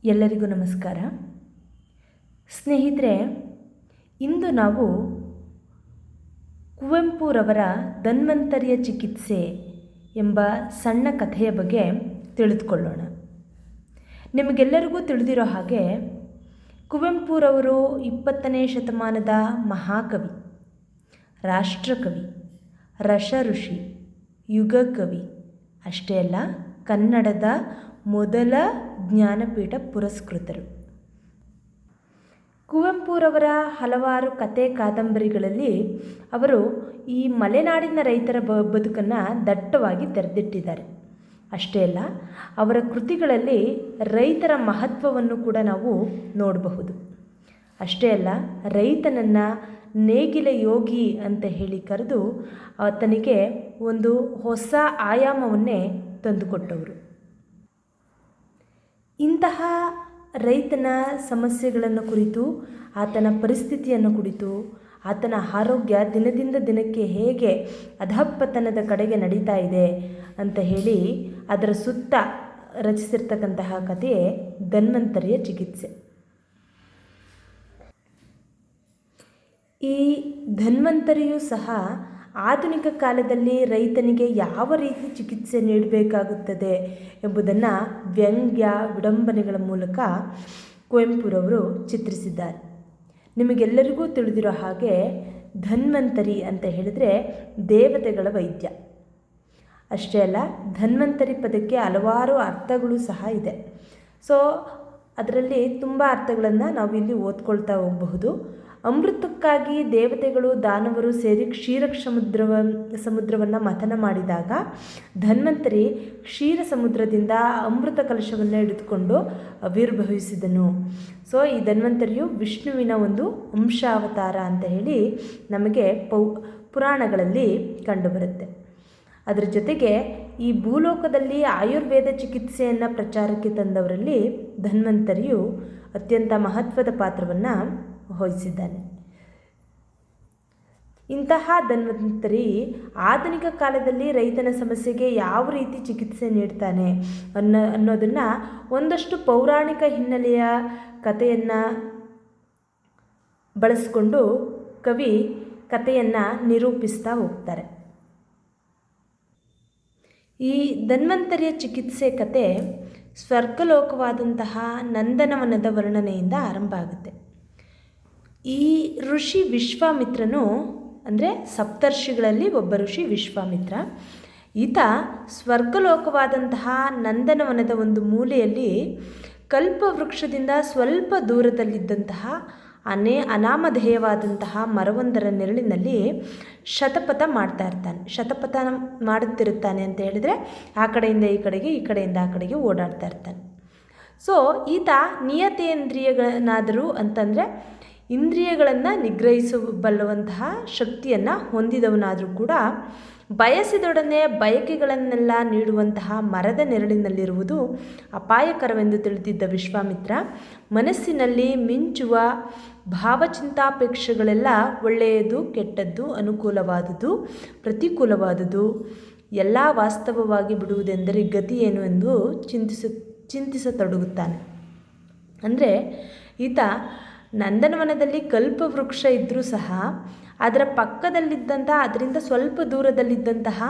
ಎಲ್ಲರಿಗೂ ನಮಸ್ಕಾರ. ಸ್ನೇಹಿತರೆ, ಇಂದು ನಾವು ಕುವೆಂಪುರವರ ಧನ್ವಂತರಿಯ ಚಿಕಿತ್ಸೆ ಎಂಬ ಸಣ್ಣ ಕಥೆಯ ಬಗ್ಗೆ ತಿಳಿದುಕೊಳ್ಳೋಣ. ನಿಮಗೆಲ್ಲರಿಗೂ ತಿಳಿದಿರೋ ಹಾಗೆ ಕುವೆಂಪುರವರು 20ನೇ ಶತಮಾನದ ಮಹಾಕವಿ, ರಾಷ್ಟ್ರಕವಿ, ರಸಋಷಿ, ಯುಗಕವಿ. ಅಷ್ಟೇ ಅಲ್ಲ, ಕನ್ನಡದ ಮೊದಲ ಜ್ಞಾನಪೀಠ ಪುರಸ್ಕೃತರು. ಕುವೆಂಪುರವರ ಹಲವಾರು ಕತೆ ಕಾದಂಬರಿಗಳಲ್ಲಿ ಅವರು ಈ ಮಲೆನಾಡಿನ ರೈತರ ಬದುಕನ್ನು ದಟ್ಟವಾಗಿ ತೆರೆದಿಟ್ಟಿದ್ದಾರೆ. ಅಷ್ಟೇ ಅಲ್ಲ, ಅವರ ಕೃತಿಗಳಲ್ಲಿ ರೈತರ ಮಹತ್ವವನ್ನು ಕೂಡ ನಾವು ನೋಡಬಹುದು. ಅಷ್ಟೇ ಅಲ್ಲ, ರೈತನನ್ನು ನೇಗಿಲ ಯೋಗಿ ಅಂತ ಹೇಳಿ ಕರೆದು ಆತನಿಗೆ ಒಂದು ಹೊಸ ಆಯಾಮವನ್ನೇ ತಂದುಕೊಟ್ಟವರು. ಇಂತಹ ರೈತನ ಸಮಸ್ಯೆಗಳನ್ನು ಕುರಿತು, ಆತನ ಪರಿಸ್ಥಿತಿಯನ್ನು ಕುರಿತು, ಆತನ ಆರೋಗ್ಯ ದಿನದಿಂದ ದಿನಕ್ಕೆ ಹೇಗೆ ಅಧಃಪತನದ ಕಡೆಗೆ ನಡೀತಾ ಇದೆ ಅಂತ ಹೇಳಿ ಅದರ ಸುತ್ತ ರಚಿಸಿರ್ತಕ್ಕಂತಹ ಕಥೆಯೇ ಧನ್ವಂತರಿಯ ಚಿಕಿತ್ಸೆ. ಈ ಧನ್ವಂತರಿಯೂ ಸಹ ಆಧುನಿಕ ಕಾಲದಲ್ಲಿ ರೈತನಿಗೆ ಯಾವ ರೀತಿ ಚಿಕಿತ್ಸೆ ನೀಡಬೇಕಾಗುತ್ತದೆ ಎಂಬುದನ್ನು ವ್ಯಂಗ್ಯ ವಿಡಂಬನೆಗಳ ಮೂಲಕ ಕುವೆಂಪುರವರು ಚಿತ್ರಿಸಿದ್ದಾರೆ. ನಿಮಗೆಲ್ಲರಿಗೂ ತಿಳಿದಿರೋ ಹಾಗೆ ಧನ್ವಂತರಿ ಅಂತ ಹೇಳಿದರೆ ದೇವತೆಗಳ ವೈದ್ಯ. ಅಷ್ಟೇ ಅಲ್ಲ, ಧನ್ವಂತರಿ ಪದಕ್ಕೆ ಹಲವಾರು ಅರ್ಥಗಳು ಸಹ ಇದೆ. ಸೊ ಅದರಲ್ಲಿ ತುಂಬ ಅರ್ಥಗಳನ್ನು ನಾವು ಇಲ್ಲಿ ಓದ್ಕೊಳ್ತಾ ಹೋಗಬಹುದು. ಅಮೃತಕ್ಕಾಗಿ ದೇವತೆಗಳು ದಾನವರು ಸೇರಿ ಸಮುದ್ರವನ್ನು ಮಥನ ಮಾಡಿದಾಗ ಧನ್ವಂತರಿ ಕ್ಷೀರ ಸಮುದ್ರದಿಂದ ಅಮೃತ ಕಲಶವನ್ನು ಹಿಡಿದುಕೊಂಡು ಆವಿರ್ಭವಿಸಿದನು. ಸೊ ಈ ಧನ್ವಂತರಿಯು ವಿಷ್ಣುವಿನ ಒಂದು ಅಂಶಾವತಾರ ಅಂತ ಹೇಳಿ ನಮಗೆ ಪುರಾಣಗಳಲ್ಲಿ ಕಂಡುಬರುತ್ತೆ. ಅದರ ಜೊತೆಗೆ ಈ ಭೂಲೋಕದಲ್ಲಿ ಆಯುರ್ವೇದ ಚಿಕಿತ್ಸೆಯನ್ನು ಪ್ರಚಾರಕ್ಕೆ ತಂದವರಲ್ಲಿ ಧನ್ವಂತರಿಯು ಅತ್ಯಂತ ಮಹತ್ವದ ಪಾತ್ರವನ್ನು ವಹಿಸಿದ್ದಾನೆ. ಇಂತಹ ಧನ್ವಂತರಿ ಆಧುನಿಕ ಕಾಲದಲ್ಲಿ ರೈತನ ಸಮಸ್ಯೆಗೆ ಯಾವ ರೀತಿ ಚಿಕಿತ್ಸೆ ನೀಡ್ತಾನೆ ಅನ್ನೋದನ್ನು ಒಂದಷ್ಟು ಪೌರಾಣಿಕ ಹಿನ್ನೆಲೆಯ ಕಥೆಯನ್ನು ಬಳಸಿಕೊಂಡು ಕವಿ ಕಥೆಯನ್ನು ನಿರೂಪಿಸ್ತಾ ಹೋಗ್ತಾರೆ. ಈ ಧನ್ವಂತರಿಯ ಚಿಕಿತ್ಸೆ ಕತೆ ಸ್ವರ್ಗಲೋಕವಾದಂತಹ ನಂದನವನದ ವರ್ಣನೆಯಿಂದ ಆರಂಭ ಆಗುತ್ತೆ. ಈ ಋಷಿ ವಿಶ್ವಾಮಿತ್ರನು ಅಂದರೆ ಸಪ್ತರ್ಷಿಗಳಲ್ಲಿ ಒಬ್ಬ ಋಷಿ ವಿಶ್ವಾಮಿತ್ರ. ಈತ ಸ್ವರ್ಗಲೋಕವಾದಂತಹ ನಂದನವನದ ಒಂದು ಮೂಲೆಯಲ್ಲಿ ಕಲ್ಪವೃಕ್ಷದಿಂದ ಸ್ವಲ್ಪ ದೂರದಲ್ಲಿದ್ದಂತಹ ಅನಾಮಧೇಯವಾದಂತಹ ಮರವೊಂದರ ನೆರಳಿನಲ್ಲಿ ಶತಪಥ ಮಾಡ್ತಾ ಇರ್ತಾನೆ. ಶತಪಥ ಮಾಡುತ್ತಿರುತ್ತಾನೆ ಅಂತ ಹೇಳಿದರೆ ಆ ಕಡೆಯಿಂದ ಈ ಕಡೆಗೆ, ಈ ಕಡೆಯಿಂದ ಆ ಕಡೆಗೆ ಓಡಾಡ್ತಾ ಇರ್ತಾನೆ. ಸೊ ಈತ ನಿಯತೇಂದ್ರಿಯಗಳನ್ನಾದರೂ ಅಂತಂದರೆ ಇಂದ್ರಿಯಗಳನ್ನು ನಿಗ್ರಹಿಸಬಲ್ಲುವಂತಹ ಶಕ್ತಿಯನ್ನು ಹೊಂದಿದವನಾದರೂ ಕೂಡ ಬಯಸಿದೊಡನೆ ಬಯಕೆಗಳನ್ನೆಲ್ಲ ನೀಡುವಂತಹ ಮರದ ನೆರಳಿನಲ್ಲಿರುವುದು ಅಪಾಯಕರವೆಂದು ತಿಳಿದಿದ್ದ ವಿಶ್ವಾಮಿತ್ರ ಮನಸ್ಸಿನಲ್ಲಿ ಮಿಂಚುವ ಭಾವಚಿಂತಾಪೇಕ್ಷೆಗಳೆಲ್ಲ ಒಳ್ಳೆಯದು, ಕೆಟ್ಟದ್ದು, ಅನುಕೂಲವಾದುದು, ಪ್ರತಿಕೂಲವಾದುದು ಎಲ್ಲ ವಾಸ್ತವವಾಗಿ ಬಿಡುವುದೆಂದರೆ ಗತಿ ಏನು ಎಂದು ಚಿಂತಿಸತೊಡಗುತ್ತಾನೆ. ಅಂದರೆ ಈತ ನಂದನವನದಲ್ಲಿ ಕಲ್ಪವೃಕ್ಷ ಇದ್ದರೂ ಸಹ ಅದರ ಪಕ್ಕದಲ್ಲಿದ್ದಂತಹ, ಅದರಿಂದ ಸ್ವಲ್ಪ ದೂರದಲ್ಲಿದ್ದಂತಹ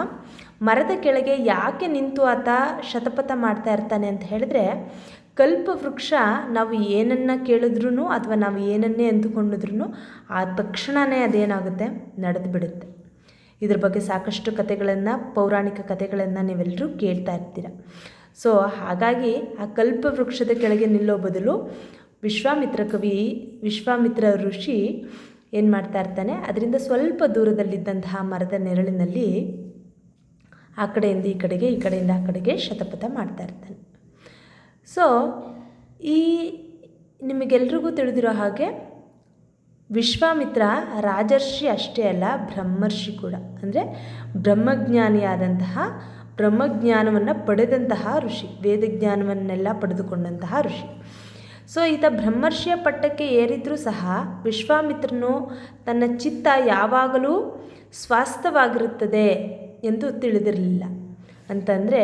ಮರದ ಕೆಳಗೆ ಯಾಕೆ ನಿಂತು ಆತ ಶತಪಥ ಮಾಡ್ತಾ ಇರ್ತಾನೆ ಅಂತ ಹೇಳಿದ್ರೆ, ಕಲ್ಪವೃಕ್ಷ ನಾವು ಏನನ್ನು ಕೇಳಿದ್ರೂ ಅಥವಾ ನಾವು ಏನನ್ನೇ ಅಂದುಕೊಂಡಿದ್ರೂ ಆ ತಕ್ಷಣವೇ ಅದೇನಾಗುತ್ತೆ, ನಡೆದು ಬಿಡುತ್ತೆ. ಇದ್ರ ಬಗ್ಗೆ ಸಾಕಷ್ಟು ಕಥೆಗಳನ್ನು, ಪೌರಾಣಿಕ ಕಥೆಗಳನ್ನು ನೀವೆಲ್ಲರೂ ಕೇಳ್ತಾ ಇರ್ತೀರ. ಸೊ ಹಾಗಾಗಿ ಆ ಕಲ್ಪವೃಕ್ಷದ ಕೆಳಗೆ ನಿಲ್ಲೋ ಬದಲು ವಿಶ್ವಾಮಿತ್ರ ಋಷಿ ಏನು ಮಾಡ್ತಾ ಇರ್ತಾನೆ, ಅದರಿಂದ ಸ್ವಲ್ಪ ದೂರದಲ್ಲಿದ್ದಂತಹ ಮರದ ನೆರಳಿನಲ್ಲಿ ಆ ಕಡೆಯಿಂದ ಈ ಕಡೆಗೆ, ಈ ಕಡೆಯಿಂದ ಆ ಕಡೆಗೆ ಶತಪಥ ಮಾಡ್ತಾ ಇರ್ತಾನೆ. ಸೊ ಈ ನಿಮಗೆಲ್ರಿಗೂ ತಿಳಿದಿರೋ ಹಾಗೆ ವಿಶ್ವಾಮಿತ್ರ ರಾಜರ್ಷಿ ಅಷ್ಟೇ ಅಲ್ಲ, ಬ್ರಹ್ಮರ್ಷಿ ಕೂಡ. ಅಂದರೆ ಬ್ರಹ್ಮಜ್ಞಾನವನ್ನು ಪಡೆದಂತಹ ಋಷಿ, ವೇದಜ್ಞಾನವನ್ನೆಲ್ಲ ಪಡೆದುಕೊಂಡಂತಹ ಋಷಿ. ಸೊ ಈತ ಬ್ರಹ್ಮರ್ಷಿಯ ಪಟ್ಟಕ್ಕೆ ಏರಿದ್ರೂ ಸಹ ವಿಶ್ವಾಮಿತ್ರನು ತನ್ನ ಚಿತ್ತ ಯಾವಾಗಲೂ ಸ್ವಾಸ್ಥವಾಗಿರುತ್ತದೆ ಎಂದು ತಿಳಿದಿರಲಿಲ್ಲ. ಅಂತಂದರೆ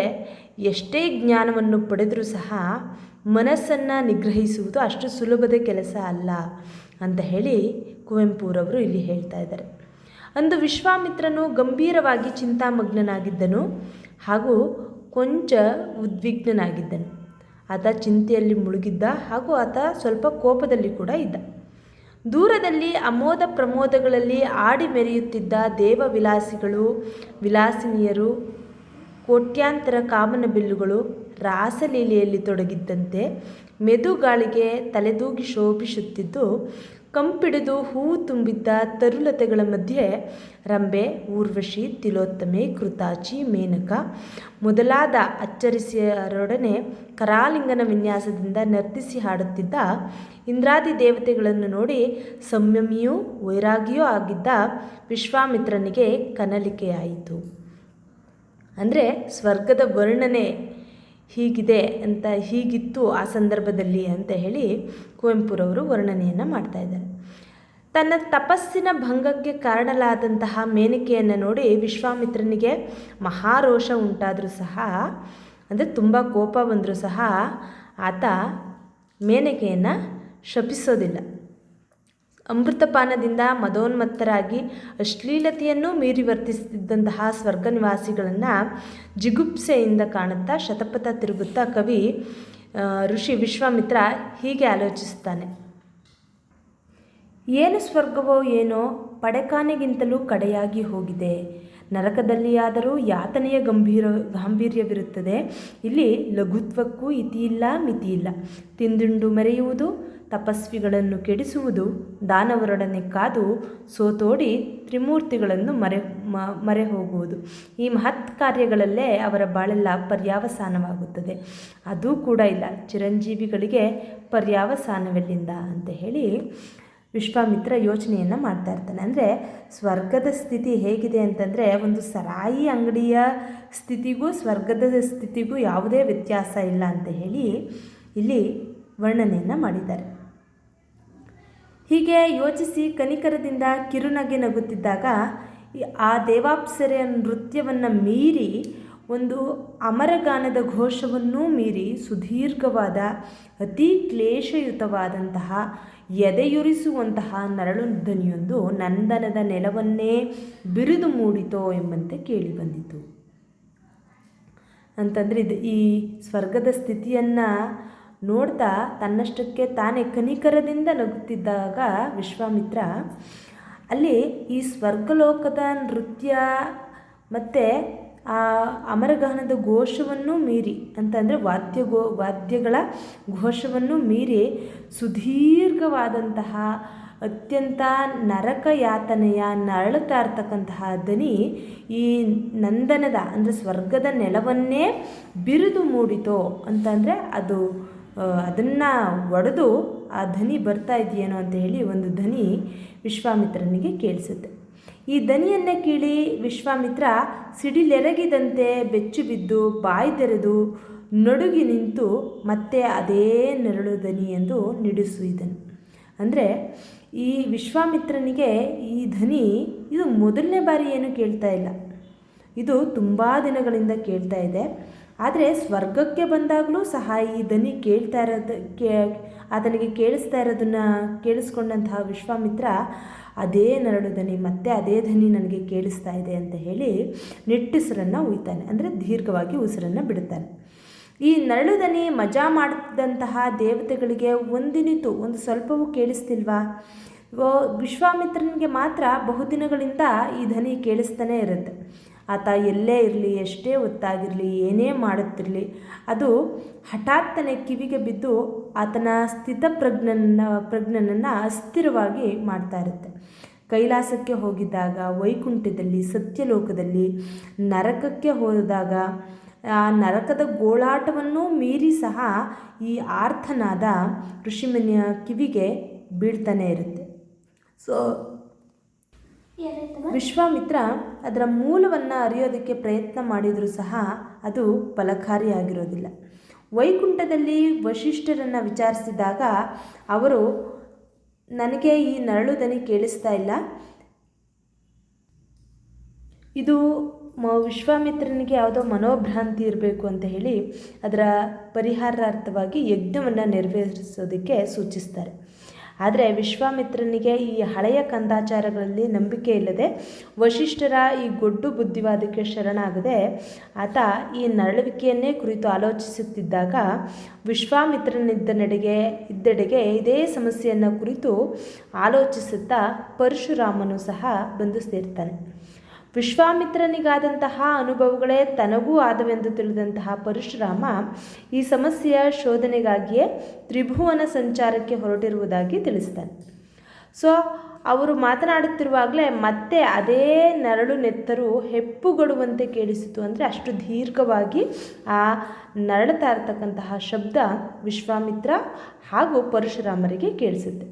ಎಷ್ಟೇ ಜ್ಞಾನವನ್ನು ಪಡೆದರೂ ಸಹ ಮನಸ್ಸನ್ನು ನಿಗ್ರಹಿಸುವುದು ಅಷ್ಟು ಸುಲಭದ ಕೆಲಸ ಅಲ್ಲ ಅಂತ ಹೇಳಿ ಕುವೆಂಪುರವರು ಇಲ್ಲಿ ಹೇಳ್ತಾ ಇದ್ದಾರೆ. ಅಂದು ವಿಶ್ವಾಮಿತ್ರನು ಗಂಭೀರವಾಗಿ ಚಿಂತಾಮಗ್ನನಾಗಿದ್ದನು ಹಾಗೂ ಕೊಂಚ ಉದ್ವಿಗ್ನನಾಗಿದ್ದನು. ಆತ ಚಿಂತೆಯಲ್ಲಿ ಮುಳುಗಿದ್ದ ಹಾಗೂ ಆತ ಸ್ವಲ್ಪ ಕೋಪದಲ್ಲಿ ಕೂಡ ಇದ್ದ. ದೂರದಲ್ಲಿ ಅಮೋದ ಪ್ರಮೋದಗಳಲ್ಲಿ ಆಡಿ ಮೆರೆಯುತ್ತಿದ್ದ ದೇವವಿಲಾಸಿಗಳು, ವಿಲಾಸಿನಿಯರು, ಕೋಟ್ಯಾಂತರ ಕಾಮನ ಬಿಲ್ಲುಗಳು ರಾಸಲೀಲೆಯಲ್ಲಿ ತೊಡಗಿದ್ದಂತೆ ಮೆದುಗಾಳಿಗೆ ತಲೆದೂಗಿ ಶೋಭಿಸುತ್ತಿದ್ದು, ಕಂಪಿಡಿದು ಹೂವು ತುಂಬಿದ್ದ ತರುಲತೆಗಳ ಮಧ್ಯೆ ರಂಬೆ, ಊರ್ವಶಿ, ತಿಲೋತ್ತಮೆ, ಕೃತಾಚಿ, ಮೇನಕ ಮೊದಲಾದ ಅಚ್ಚರಿಸಿಯರೊಡನೆ ಕರಾಲಿಂಗನ ವಿನ್ಯಾಸದಿಂದ ನರ್ತಿಸಿ ಹಾಡುತ್ತಿದ್ದ ಇಂದ್ರಾದಿ ದೇವತೆಗಳನ್ನು ನೋಡಿ ಸಂಯಮಿಯೂ ವೈರಾಗಿಯೂ ಆಗಿದ್ದ ವಿಶ್ವಾಮಿತ್ರನಿಗೆ ಕನಲಿಕೆಯಾಯಿತು. ಅಂದರೆ ಸ್ವರ್ಗದ ವರ್ಣನೆ ಹೀಗಿದೆ ಅಂತ, ಹೀಗಿತ್ತು ಆ ಸಂದರ್ಭದಲ್ಲಿ ಅಂತ ಹೇಳಿ ಕುವೆಂಪುರವರು ವರ್ಣನೆಯನ್ನು ಮಾಡ್ತಾ ಇದ್ದಾರೆ. ತನ್ನ ತಪಸ್ಸಿನ ಭಂಗಕ್ಕೆ ಕಾರಣಲಾದಂತಹ ಮೇನಕೆಯನ್ನು ನೋಡಿ ವಿಶ್ವಾಮಿತ್ರನಿಗೆ ಮಹಾರೋಷ ಉಂಟಾದರೂ ಸಹ, ಅಂದರೆ ತುಂಬ ಕೋಪ ಬಂದರೂ ಸಹ ಆತ ಮೇನಕೆಯನ್ನು ಶಪಿಸೋದಿಲ್ಲ. ಅಮೃತಪಾನದಿಂದ ಮದೋನ್ಮತ್ತರಾಗಿ ಅಶ್ಲೀಲತೆಯನ್ನು ಮೀರಿ ವರ್ತಿಸುತ್ತಿದ್ದಂತಹ ಸ್ವರ್ಗ ನಿವಾಸಿಗಳನ್ನು ಜಿಗುಪ್ಸೆಯಿಂದ ಕಾಣುತ್ತಾ ಶತಪಥ ತಿರುಗುತ್ತಾ ಕವಿ ಋಷಿ ವಿಶ್ವಾಮಿತ್ರ ಹೀಗೆ ಆಲೋಚಿಸುತ್ತಾನೆ. ಏನು ಸ್ವರ್ಗವೋ ಏನೋ ಪಡೆಕಾನೆಗಿಂತಲೂ ಕಡೆಯಾಗಿ ಹೋಗಿದೆ. ನರಕದಲ್ಲಿಯಾದರೂ ಯಾತನೆಯ ಗಾಂಭೀರ್ಯವಿರುತ್ತದೆ. ಇಲ್ಲಿ ಲಘುತ್ವಕ್ಕೂ ಇತಿಯಿಲ್ಲ ಮಿತಿಯಿಲ್ಲ. ತಿಂದುಂಡು ಮೆರೆಯುವುದು, ತಪಸ್ವಿಗಳನ್ನು ಕೆಡಿಸುವುದು, ದಾನವರೊಡನೆ ಕಾದು ಸೋತೋಡಿ ತ್ರಿಮೂರ್ತಿಗಳನ್ನು ಮರೆ ಹೋಗುವುದು, ಈ ಮಹತ್ ಕಾರ್ಯಗಳಲ್ಲೇ ಅವರ ಬಾಳೆಲ್ಲ ಪರ್ಯಾವಸಾನವಾಗುತ್ತದೆ. ಅದೂ ಕೂಡ ಇಲ್ಲ. ಚಿರಂಜೀವಿಗಳಿಗೆ ಪರ್ಯಾವಸಾನವೆಲ್ಲಿಂದ ಅಂತ ಹೇಳಿ ವಿಶ್ವಾಮಿತ್ರ ಯೋಚನೆಯನ್ನು ಮಾಡ್ತಾ ಇರ್ತಾನೆ. ಅಂದರೆ ಸ್ವರ್ಗದ ಸ್ಥಿತಿ ಹೇಗಿದೆ ಅಂತಂದರೆ, ಒಂದು ಸರಾಯಿ ಅಂಗಡಿಯ ಸ್ಥಿತಿಗೂ ಸ್ವರ್ಗದ ಸ್ಥಿತಿಗೂ ಯಾವುದೇ ವ್ಯತ್ಯಾಸ ಇಲ್ಲ ಅಂತ ಹೇಳಿ ಇಲ್ಲಿ ವರ್ಣನೆಯನ್ನು ಮಾಡಿದ್ದಾರೆ. ಹೀಗೆ ಯೋಚಿಸಿ ಕನಿಕರದಿಂದ ಕಿರುನಗೆ ನಗುತ್ತಿದ್ದಾಗ ಆ ದೇವಾಪ್ಸರೆಯ ನೃತ್ಯವನ್ನು ಮೀರಿ, ಒಂದು ಅಮರಗಾನದ ಘೋಷವನ್ನೂ ಮೀರಿ ಸುದೀರ್ಘವಾದ ಅತಿ ಕ್ಲೇಶಯುತವಾದಂತಹ ಎದೆಯುರಿಸುವಂತಹ ನರಳು ಧ್ವನಿಯೊಂದು ನಂದನದ ನೆಲವನ್ನೇ ಬಿರಿದು ಮೂಡಿತೋ ಎಂಬಂತೆ ಕೇಳಿಬಂದಿತು. ಅಂತಂದರೆ ಈ ಸ್ವರ್ಗದ ಸ್ಥಿತಿಯನ್ನು ನೋಡ್ತಾ ತನ್ನಷ್ಟಕ್ಕೆ ತಾನೇ ಕನಿಕರದಿಂದ ನಗುತ್ತಿದ್ದಾಗ ವಿಶ್ವಾಮಿತ್ರ ಅಲ್ಲಿ ಈ ಸ್ವರ್ಗಲೋಕದ ನೃತ್ಯ ಮತ್ತು ಆ ಅಮರಗಾನದ ಘೋಷವನ್ನು ಮೀರಿ, ಅಂತಂದರೆ ವಾದ್ಯಗಳ ಘೋಷವನ್ನು ಮೀರಿ ಸುದೀರ್ಘವಾದಂತಹ ಅತ್ಯಂತ ನರಕ ಯಾತನೆಯ ನರಳುತ್ತಾ ಇರ್ತಕ್ಕಂತಹ ದನಿ ಈ ನಂದನದ, ಅಂದರೆ ಸ್ವರ್ಗದ ನೆಲವನ್ನೇ ಬಿರಿದು ಮೂಡಿತೋ ಅಂತಂದರೆ ಅದನ್ನು ಒಡೆದು ಆ ಧ್ವನಿ ಬರ್ತಾ ಇದೆಯೇನೋ ಅಂತ ಹೇಳಿ ಒಂದು ಧ್ವನಿ ವಿಶ್ವಾಮಿತ್ರನಿಗೆ ಕೇಳಿಸುತ್ತೆ. ಈ ದನಿಯನ್ನು ಕೇಳಿ ವಿಶ್ವಾಮಿತ್ರ ಸಿಡಿಲೆರಗಿದಂತೆ ಬೆಚ್ಚು ಬಿದ್ದು ಬಾಯಿ ತೆರೆದು ನಡುಗಿ ನಿಂತು ಮತ್ತೆ ಅದೇ ನೆರಳು ದನಿ ಎಂದು ನಿಡಿಸುವುದನು. ಅಂದರೆ ಈ ವಿಶ್ವಾಮಿತ್ರನಿಗೆ ಈ ಧ್ವನಿ ಇದು ಮೊದಲನೇ ಬಾರಿ ಏನು ಕೇಳ್ತಾ ಇಲ್ಲ, ಇದು ತುಂಬ ದಿನಗಳಿಂದ ಕೇಳ್ತಾ ಇದೆ. ಆದರೆ ಸ್ವರ್ಗಕ್ಕೆ ಬಂದಾಗಲೂ ಸಹ ಈ ಧ್ವನಿ ಕೇಳ್ತಾ ಇರೋದು ಆತನಿಗೆ ಕೇಳಿಸ್ತಾ ಇರೋದನ್ನು ಕೇಳಿಸ್ಕೊಂಡಂತಹ ವಿಶ್ವಾಮಿತ್ರ ಅದೇ ನರಳು ಧ್ವನಿ, ಮತ್ತೆ ಅದೇ ಧ್ವನಿ ನನಗೆ ಕೇಳಿಸ್ತಾ ಇದೆ ಅಂತ ಹೇಳಿ ನಿಟ್ಟುಸಿರನ್ನು ಉಯ್ತಾನೆ, ಅಂದರೆ ದೀರ್ಘವಾಗಿ ಉಸಿರನ್ನು ಬಿಡುತ್ತಾನೆ. ಈ ನರಳು ಧ್ವನಿ ಮಜಾ ಮಾಡುತ್ತಿದ್ದಂತಹ ದೇವತೆಗಳಿಗೆ ಒಂದು ಸ್ವಲ್ಪವೂ ಕೇಳಿಸ್ತಿಲ್ವಾ? ವಿಶ್ವಾಮಿತ್ರನಿಗೆ ಮಾತ್ರ ಬಹುದಿನಗಳಿಂದ ಈ ಧ್ವನಿ ಕೇಳಿಸ್ತಾನೆ ಇರುತ್ತೆ. ಆತ ಎಲ್ಲೇ ಇರಲಿ, ಎಷ್ಟೇ ಹೊತ್ತಾಗಿರಲಿ, ಏನೇ ಮಾಡುತ್ತಿರಲಿ, ಅದು ಹಠಾತ್ತನೆ ಕಿವಿಗೆ ಬಿದ್ದು ಆತನ ಪ್ರಜ್ಞನನ್ನು ಅಸ್ಥಿರವಾಗಿ ಮಾಡ್ತಾ ಇರುತ್ತೆ. ಕೈಲಾಸಕ್ಕೆ ಹೋಗಿದ್ದಾಗ, ವೈಕುಂಠದಲ್ಲಿ, ಸತ್ಯಲೋಕದಲ್ಲಿ, ನರಕಕ್ಕೆ ಹೋದಾಗ ಆ ನರಕದ ಗೋಳಾಟವನ್ನು ಮೀರಿ ಸಹ ಈ ಆರ್ತನಾದ ಋಷಿಮುನಿಯ ಕಿವಿಗೆ ಬೀಳ್ತಾನೆ ಇರುತ್ತೆ. ಸೊ ವಿಶ್ವಾಮಿತ್ರ ಅದರ ಮೂಲವನ್ನು ಅರಿಯೋದಕ್ಕೆ ಪ್ರಯತ್ನ ಮಾಡಿದರೂ ಸಹ ಅದು ಫಲಕಾರಿಯಾಗಿರೋದಿಲ್ಲ. ವೈಕುಂಠದಲ್ಲಿ ವಶಿಷ್ಠರನ್ನು ವಿಚಾರಿಸಿದಾಗ ಅವರು, ನನಗೆ ಈ ನರಳು ಧ್ವನಿ ಕೇಳಿಸ್ತಾ ಇಲ್ಲ, ಇದು ವಿಶ್ವಾಮಿತ್ರನಿಗೆ ಯಾವುದೋ ಮನೋಭ್ರಾಂತಿ ಇರಬೇಕು ಅಂತ ಹೇಳಿ ಅದರ ಪರಿಹಾರಾರ್ಥವಾಗಿ ಯಜ್ಞವನ್ನು ನೆರವೇರಿಸೋದಕ್ಕೆ ಸೂಚಿಸ್ತಾರೆ. ಆದರೆ ವಿಶ್ವಾಮಿತ್ರನಿಗೆ ಈ ಹಳೆಯ ಕಂದಾಚಾರಗಳಲ್ಲಿ ನಂಬಿಕೆ ಇಲ್ಲದೆ ವಶಿಷ್ಠರ ಈ ಗೊಡ್ಡು ಬುದ್ಧಿವಾದಕ್ಕೆ ಶರಣಾಗದೆ ಆತ ಈ ನರಳುವಿಕೆಯನ್ನೇ ಕುರಿತು ಆಲೋಚಿಸುತ್ತಿದ್ದಾಗ ಇದ್ದೆಡೆಗೆ ಇದೇ ಸಮಸ್ಯೆಯನ್ನು ಕುರಿತು ಆಲೋಚಿಸುತ್ತಾ ಪರಶುರಾಮನು ಸಹ ಬಂದು ಸೇರ್ತಾನೆ. ವಿಶ್ವಾಮಿತ್ರನಿಗಾದಂತಹ ಅನುಭವಗಳೇ ತನಗೂ ಆದವೆಂದು ತಿಳಿದಂತಹ ಪರಶುರಾಮ ಈ ಸಮಸ್ಯೆಯ ಶೋಧನೆಗಾಗಿಯೇ ತ್ರಿಭುವನ ಸಂಚಾರಕ್ಕೆ ಹೊರಟಿರುವುದಾಗಿ ತಿಳಿಸ್ತಾನೆ. ಸೊ ಅವರು ಮಾತನಾಡುತ್ತಿರುವಾಗಲೇ ಮತ್ತೆ ಅದೇ ನರಳು ನೆತ್ತರು ಹೆಪ್ಪುಗೊಡುವಂತೆ ಕೇಳಿಸಿತು. ಅಂದರೆ ಅಷ್ಟು ದೀರ್ಘವಾಗಿ ಆ ನರಳುತ್ತಾ ಇರತಕ್ಕಂತಹ ಶಬ್ದ ವಿಶ್ವಾಮಿತ್ರ ಹಾಗೂ ಪರಶುರಾಮರಿಗೆ ಕೇಳಿಸುತ್ತೆ.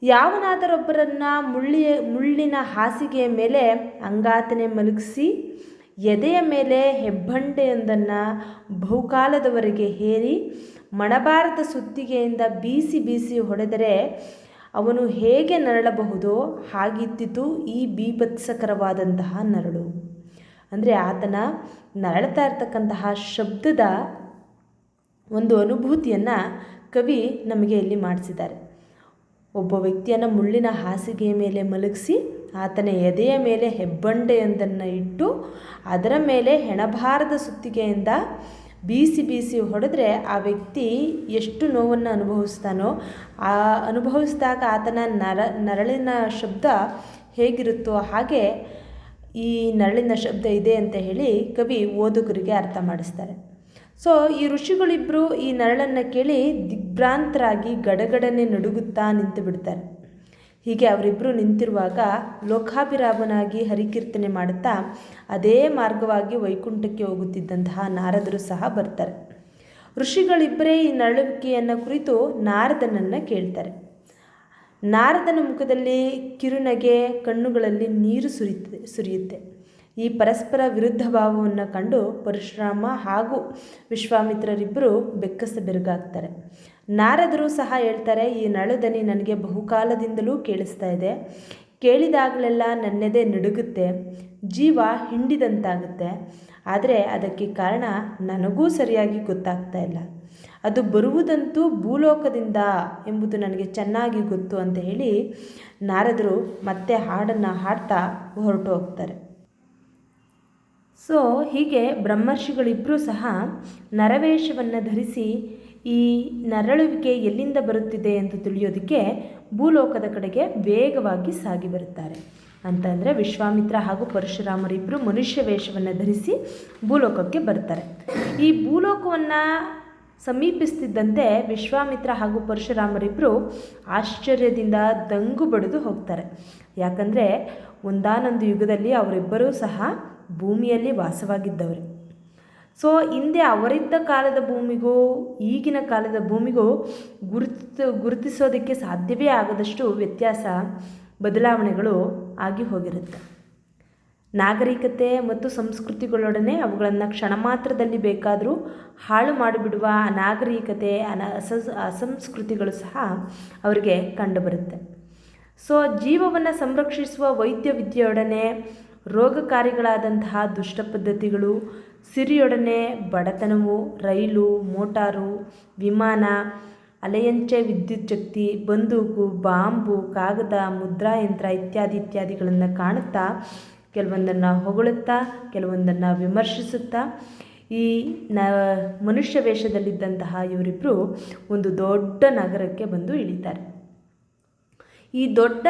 ಯಾವನಾದರೊಬ್ಬರನ್ನು ಮುಳ್ಳಿನ ಹಾಸಿಗೆಯ ಮೇಲೆ ಅಂಗಾತನೆ ಮಲಗಿಸಿ ಎದೆಯ ಮೇಲೆ ಹೆಬ್ಬಂಡೆಯೊಂದನ್ನು ಬಹುಕಾಲದವರೆಗೆ ಹೇರಿ ಮಣಬಾರದ ಸುತ್ತಿಗೆಯಿಂದ ಬೀಸಿ ಹೊಡೆದರೆ ಅವನು ಹೇಗೆ ನರಳಬಹುದೋ ಹಾಗಿದ್ದಿತು ಈ ಬೀಭತ್ಸಕರವಾದಂತಹ ನರಳು. ಅಂದರೆ ಆತನ ನರಳ್ತಾ ಇರ್ತಕ್ಕಂತಹ ಶಬ್ದದ ಒಂದು ಅನುಭೂತಿಯನ್ನು ಕವಿ ನಮಗೆ ಇಲ್ಲಿ ಮಾಡಿಸಿದ್ದಾರೆ. ಒಬ್ಬ ವ್ಯಕ್ತಿಯನ್ನು ಮುಳ್ಳಿನ ಹಾಸಿಗೆಯ ಮೇಲೆ ಮಲಗಿಸಿ ಆತನ ಎದೆಯ ಮೇಲೆ ಹೆಬ್ಬಂಡೆಯೊಂದನ್ನು ಇಟ್ಟು ಅದರ ಮೇಲೆ ಹೆಣಬಾರದ ಸುತ್ತಿಗೆಯಿಂದ ಬೀಸಿ ಹೊಡೆದ್ರೆ ಆ ವ್ಯಕ್ತಿ ಎಷ್ಟು ನೋವನ್ನು ಅನುಭವಿಸ್ತಾನೋ ಆ ಅನುಭವಿಸಿದಾಗ ಆತನ ನರಳಿನ ಶಬ್ದ ಹೇಗಿರುತ್ತೋ ಹಾಗೆ ಈ ನರಳಿನ ಶಬ್ದ ಇದೆ ಅಂತ ಹೇಳಿ ಕವಿ ಓದುಗರಿಗೆ ಅರ್ಥ ಮಾಡಿಸ್ತಾರೆ. ಸೊ ಈ ಋಷಿಗಳಿಬ್ಬರು ಈ ನರಳನ್ನು ಕೇಳಿ ದಿಗ್ಭ್ರಾಂತರಾಗಿ ಗಡಗಡನೆ ನಡುಗುತ್ತಾ ನಿಂತು ಬಿಡ್ತಾರೆ. ಹೀಗೆ ಅವರಿಬ್ಬರು ನಿಂತಿರುವಾಗ ಲೋಕಾಭಿರಾಮನಾಗಿ ಹರಿಕೀರ್ತನೆ ಮಾಡುತ್ತಾ ಅದೇ ಮಾರ್ಗವಾಗಿ ವೈಕುಂಠಕ್ಕೆ ಹೋಗುತ್ತಿದ್ದಂತಹ ನಾರದರು ಸಹ ಬರ್ತಾರೆ. ಋಷಿಗಳಿಬ್ಬರೇ ಈ ನರಳುವಿಕೆಯನ್ನು ಕುರಿತು ನಾರದನನ್ನು ಕೇಳ್ತಾರೆ. ನಾರದನ ಮುಖದಲ್ಲಿ ಕಿರುನಗೆ, ಕಣ್ಣುಗಳಲ್ಲಿ ನೀರು ಸುರಿಯುತ್ತೆ. ಈ ಪರಸ್ಪರ ವಿರುದ್ಧ ಭಾವವನ್ನು ಕಂಡು ಪರಶುರಾಮ ಹಾಗೂ ವಿಶ್ವಾಮಿತ್ರರಿಬ್ಬರು ಬೆಕ್ಕಸ ಬೆರಗಾಗ್ತಾರೆ. ನಾರದರು ಸಹ ಹೇಳ್ತಾರೆ, ಈ ನರಳುದನಿ ನನಗೆ ಬಹುಕಾಲದಿಂದಲೂ ಕೇಳಿಸ್ತಾ ಇದೆ. ಕೇಳಿದಾಗಲೆಲ್ಲ ನನ್ನೆದೆ ನಡುಗುತ್ತೆ, ಜೀವ ಹಿಂಡಿದಂತಾಗುತ್ತೆ. ಆದರೆ ಅದಕ್ಕೆ ಕಾರಣ ನನಗೂ ಸರಿಯಾಗಿ ಗೊತ್ತಾಗ್ತಾ ಇಲ್ಲ. ಅದು ಬರುವುದಂತೂ ಭೂಲೋಕದಿಂದ ಎಂಬುದು ನನಗೆ ಚೆನ್ನಾಗಿ ಗೊತ್ತು ಅಂತ ಹೇಳಿ ನಾರದರು ಮತ್ತೆ ಹಾಡನ್ನು ಹಾಡ್ತಾ ಹೊರಟು ಹೋಗ್ತಾರೆ. ಸೊ ಹೀಗೆ ಬ್ರಹ್ಮರ್ಷಿಗಳಿಬ್ಬರೂ ಸಹ ನರವೇಷವನ್ನು ಧರಿಸಿ ಈ ನರಳುವಿಕೆ ಎಲ್ಲಿಂದ ಬರುತ್ತಿದೆ ಎಂದು ತಿಳಿಯೋದಕ್ಕೆ ಭೂಲೋಕದ ಕಡೆಗೆ ವೇಗವಾಗಿ ಸಾಗಿ ಬರುತ್ತಾರೆ. ಅಂತಂದರೆ ವಿಶ್ವಾಮಿತ್ರ ಹಾಗೂ ಪರಶುರಾಮರಿಬ್ಬರು ಮನುಷ್ಯ ವೇಷವನ್ನು ಧರಿಸಿ ಭೂಲೋಕಕ್ಕೆ ಬರ್ತಾರೆ. ಈ ಭೂಲೋಕವನ್ನು ಸಮೀಪಿಸ್ತಿದ್ದಂತೆ ವಿಶ್ವಾಮಿತ್ರ ಹಾಗೂ ಪರಶುರಾಮರಿಬ್ಬರು ಆಶ್ಚರ್ಯದಿಂದ ದಂಗು ಬಡಿದು ಹೋಗ್ತಾರೆ. ಯಾಕಂದರೆ ಒಂದಾನೊಂದು ಯುಗದಲ್ಲಿ ಅವರಿಬ್ಬರೂ ಸಹ ಭೂಮಿಯಲ್ಲಿ ವಾಸವಾಗಿದ್ದವರು. ಸೊ ಹಿಂದೆ ಅವರಿದ್ದ ಕಾಲದ ಭೂಮಿಗೂ ಈಗಿನ ಕಾಲದ ಭೂಮಿಗೂ ಗುರುತಿಸೋದಕ್ಕೆ ಸಾಧ್ಯವೇ ಆಗದಷ್ಟು ವ್ಯತ್ಯಾಸ, ಬದಲಾವಣೆಗಳು ಆಗಿ ಹೋಗಿರುತ್ತೆ. ನಾಗರಿಕತೆ ಮತ್ತು ಸಂಸ್ಕೃತಿಗಳೊಡನೆ ಅವುಗಳನ್ನು ಕ್ಷಣ ಮಾತ್ರದಲ್ಲಿ ಬೇಕಾದರೂ ಹಾಳು ಮಾಡಿಬಿಡುವ ಅನಾಗರಿಕತೆ, ಅಸಂಸ್ಕೃತಿಗಳು ಸಹ ಅವರಿಗೆ ಕಂಡುಬರುತ್ತೆ. ಸೊ ಜೀವವನ್ನು ಸಂರಕ್ಷಿಸುವ ವೈದ್ಯ ವಿದ್ಯೆಯೊಡನೆ ರೋಗಕಾರಿಗಳಾದಂತಹ ದುಷ್ಟ ಪದ್ಧತಿಗಳು, ಸಿರಿಯೊಡನೆ ಬಡತನವು, ರೈಲು, ಮೋಟಾರು, ವಿಮಾನ, ಅಲೆಯಂಚೆ ವಿದ್ಯುತ್ ಶಕ್ತಿ, ಬಂದೂಕು, ಬಾಂಬು, ಕಾಗದ, ಮುದ್ರಾಯಂತ್ರ ಇತ್ಯಾದಿಗಳನ್ನು ಕಾಣುತ್ತಾ ಕೆಲವೊಂದನ್ನು ಹೊಗಳುತ್ತಾ ಕೆಲವೊಂದನ್ನು ವಿಮರ್ಶಿಸುತ್ತಾ ಈ ಮನುಷ್ಯ ವೇಷದಲ್ಲಿದ್ದಂತಹ ಇವರಿಬ್ಬರು ಒಂದು ದೊಡ್ಡ ನಗರಕ್ಕೆ ಬಂದು ಇಳಿತಾರೆ. ಈ ದೊಡ್ಡ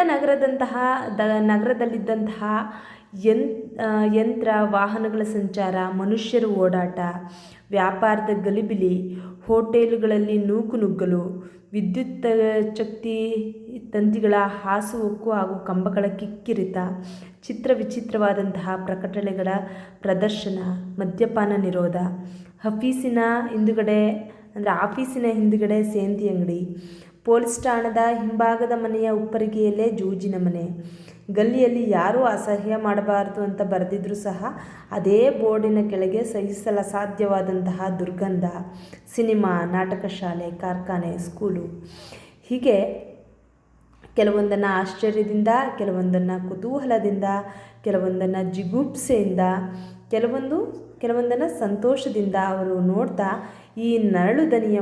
ನಗರದಲ್ಲಿದ್ದಂತಹ ಯಂತ್ರ ವಾಹನಗಳ ಸಂಚಾರ, ಮನುಷ್ಯರ ಓಡಾಟ, ವ್ಯಾಪಾರದ ಗಲಿಬಿಲಿ, ಹೋಟೆಲುಗಳಲ್ಲಿ ನೂಕುನುಗ್ಗಲು, ವಿದ್ಯುತ್ ಶಕ್ತಿ ತಂತಿಗಳ ಹಾಸುಹೊಕ್ಕು ಹಾಗೂ ಕಂಬಗಳ ಕಿಕ್ಕಿರಿತ, ವಿಚಿತ್ರವಾದಂತಹ ಪ್ರಕಟಣೆಗಳ ಪ್ರದರ್ಶನ, ಮದ್ಯಪಾನ ನಿರೋಧ, ಆಫೀಸಿನ ಹಿಂದುಗಡೆ ಸೇಂದಿ ಅಂಗಡಿ, ಪೊಲೀಸ್ ಠಾಣದ ಹಿಂಭಾಗದ ಮನೆಯ ಉಪ್ಪರಿಗೆಯಲ್ಲೇ ಜೂಜಿನ ಮನೆ, ಗಲ್ಲಿಯಲ್ಲಿ ಯಾರೂ ಅಸಹ್ಯ ಮಾಡಬಾರದು ಅಂತ ಬರೆದಿದ್ರೂ ಸಹ ಅದೇ ಬೋರ್ಡಿನ ಕೆಳಗೆ ಸಹಿಸಲಸಾಧ್ಯವಾದಂತಹ ದುರ್ಗಂಧ, ಸಿನಿಮಾ, ನಾಟಕ ಶಾಲೆ, ಕಾರ್ಖಾನೆ, ಸ್ಕೂಲು, ಹೀಗೆ ಕೆಲವೊಂದನ್ನು ಆಶ್ಚರ್ಯದಿಂದ, ಕೆಲವೊಂದನ್ನು ಕುತೂಹಲದಿಂದ, ಕೆಲವೊಂದನ್ನು ಜಿಗುಪ್ಸೆಯಿಂದ, ಕೆಲವೊಂದನ್ನು ಸಂತೋಷದಿಂದ ಅವರು ನೋಡ್ತಾ ಈ ನರಳು ದನಿಯ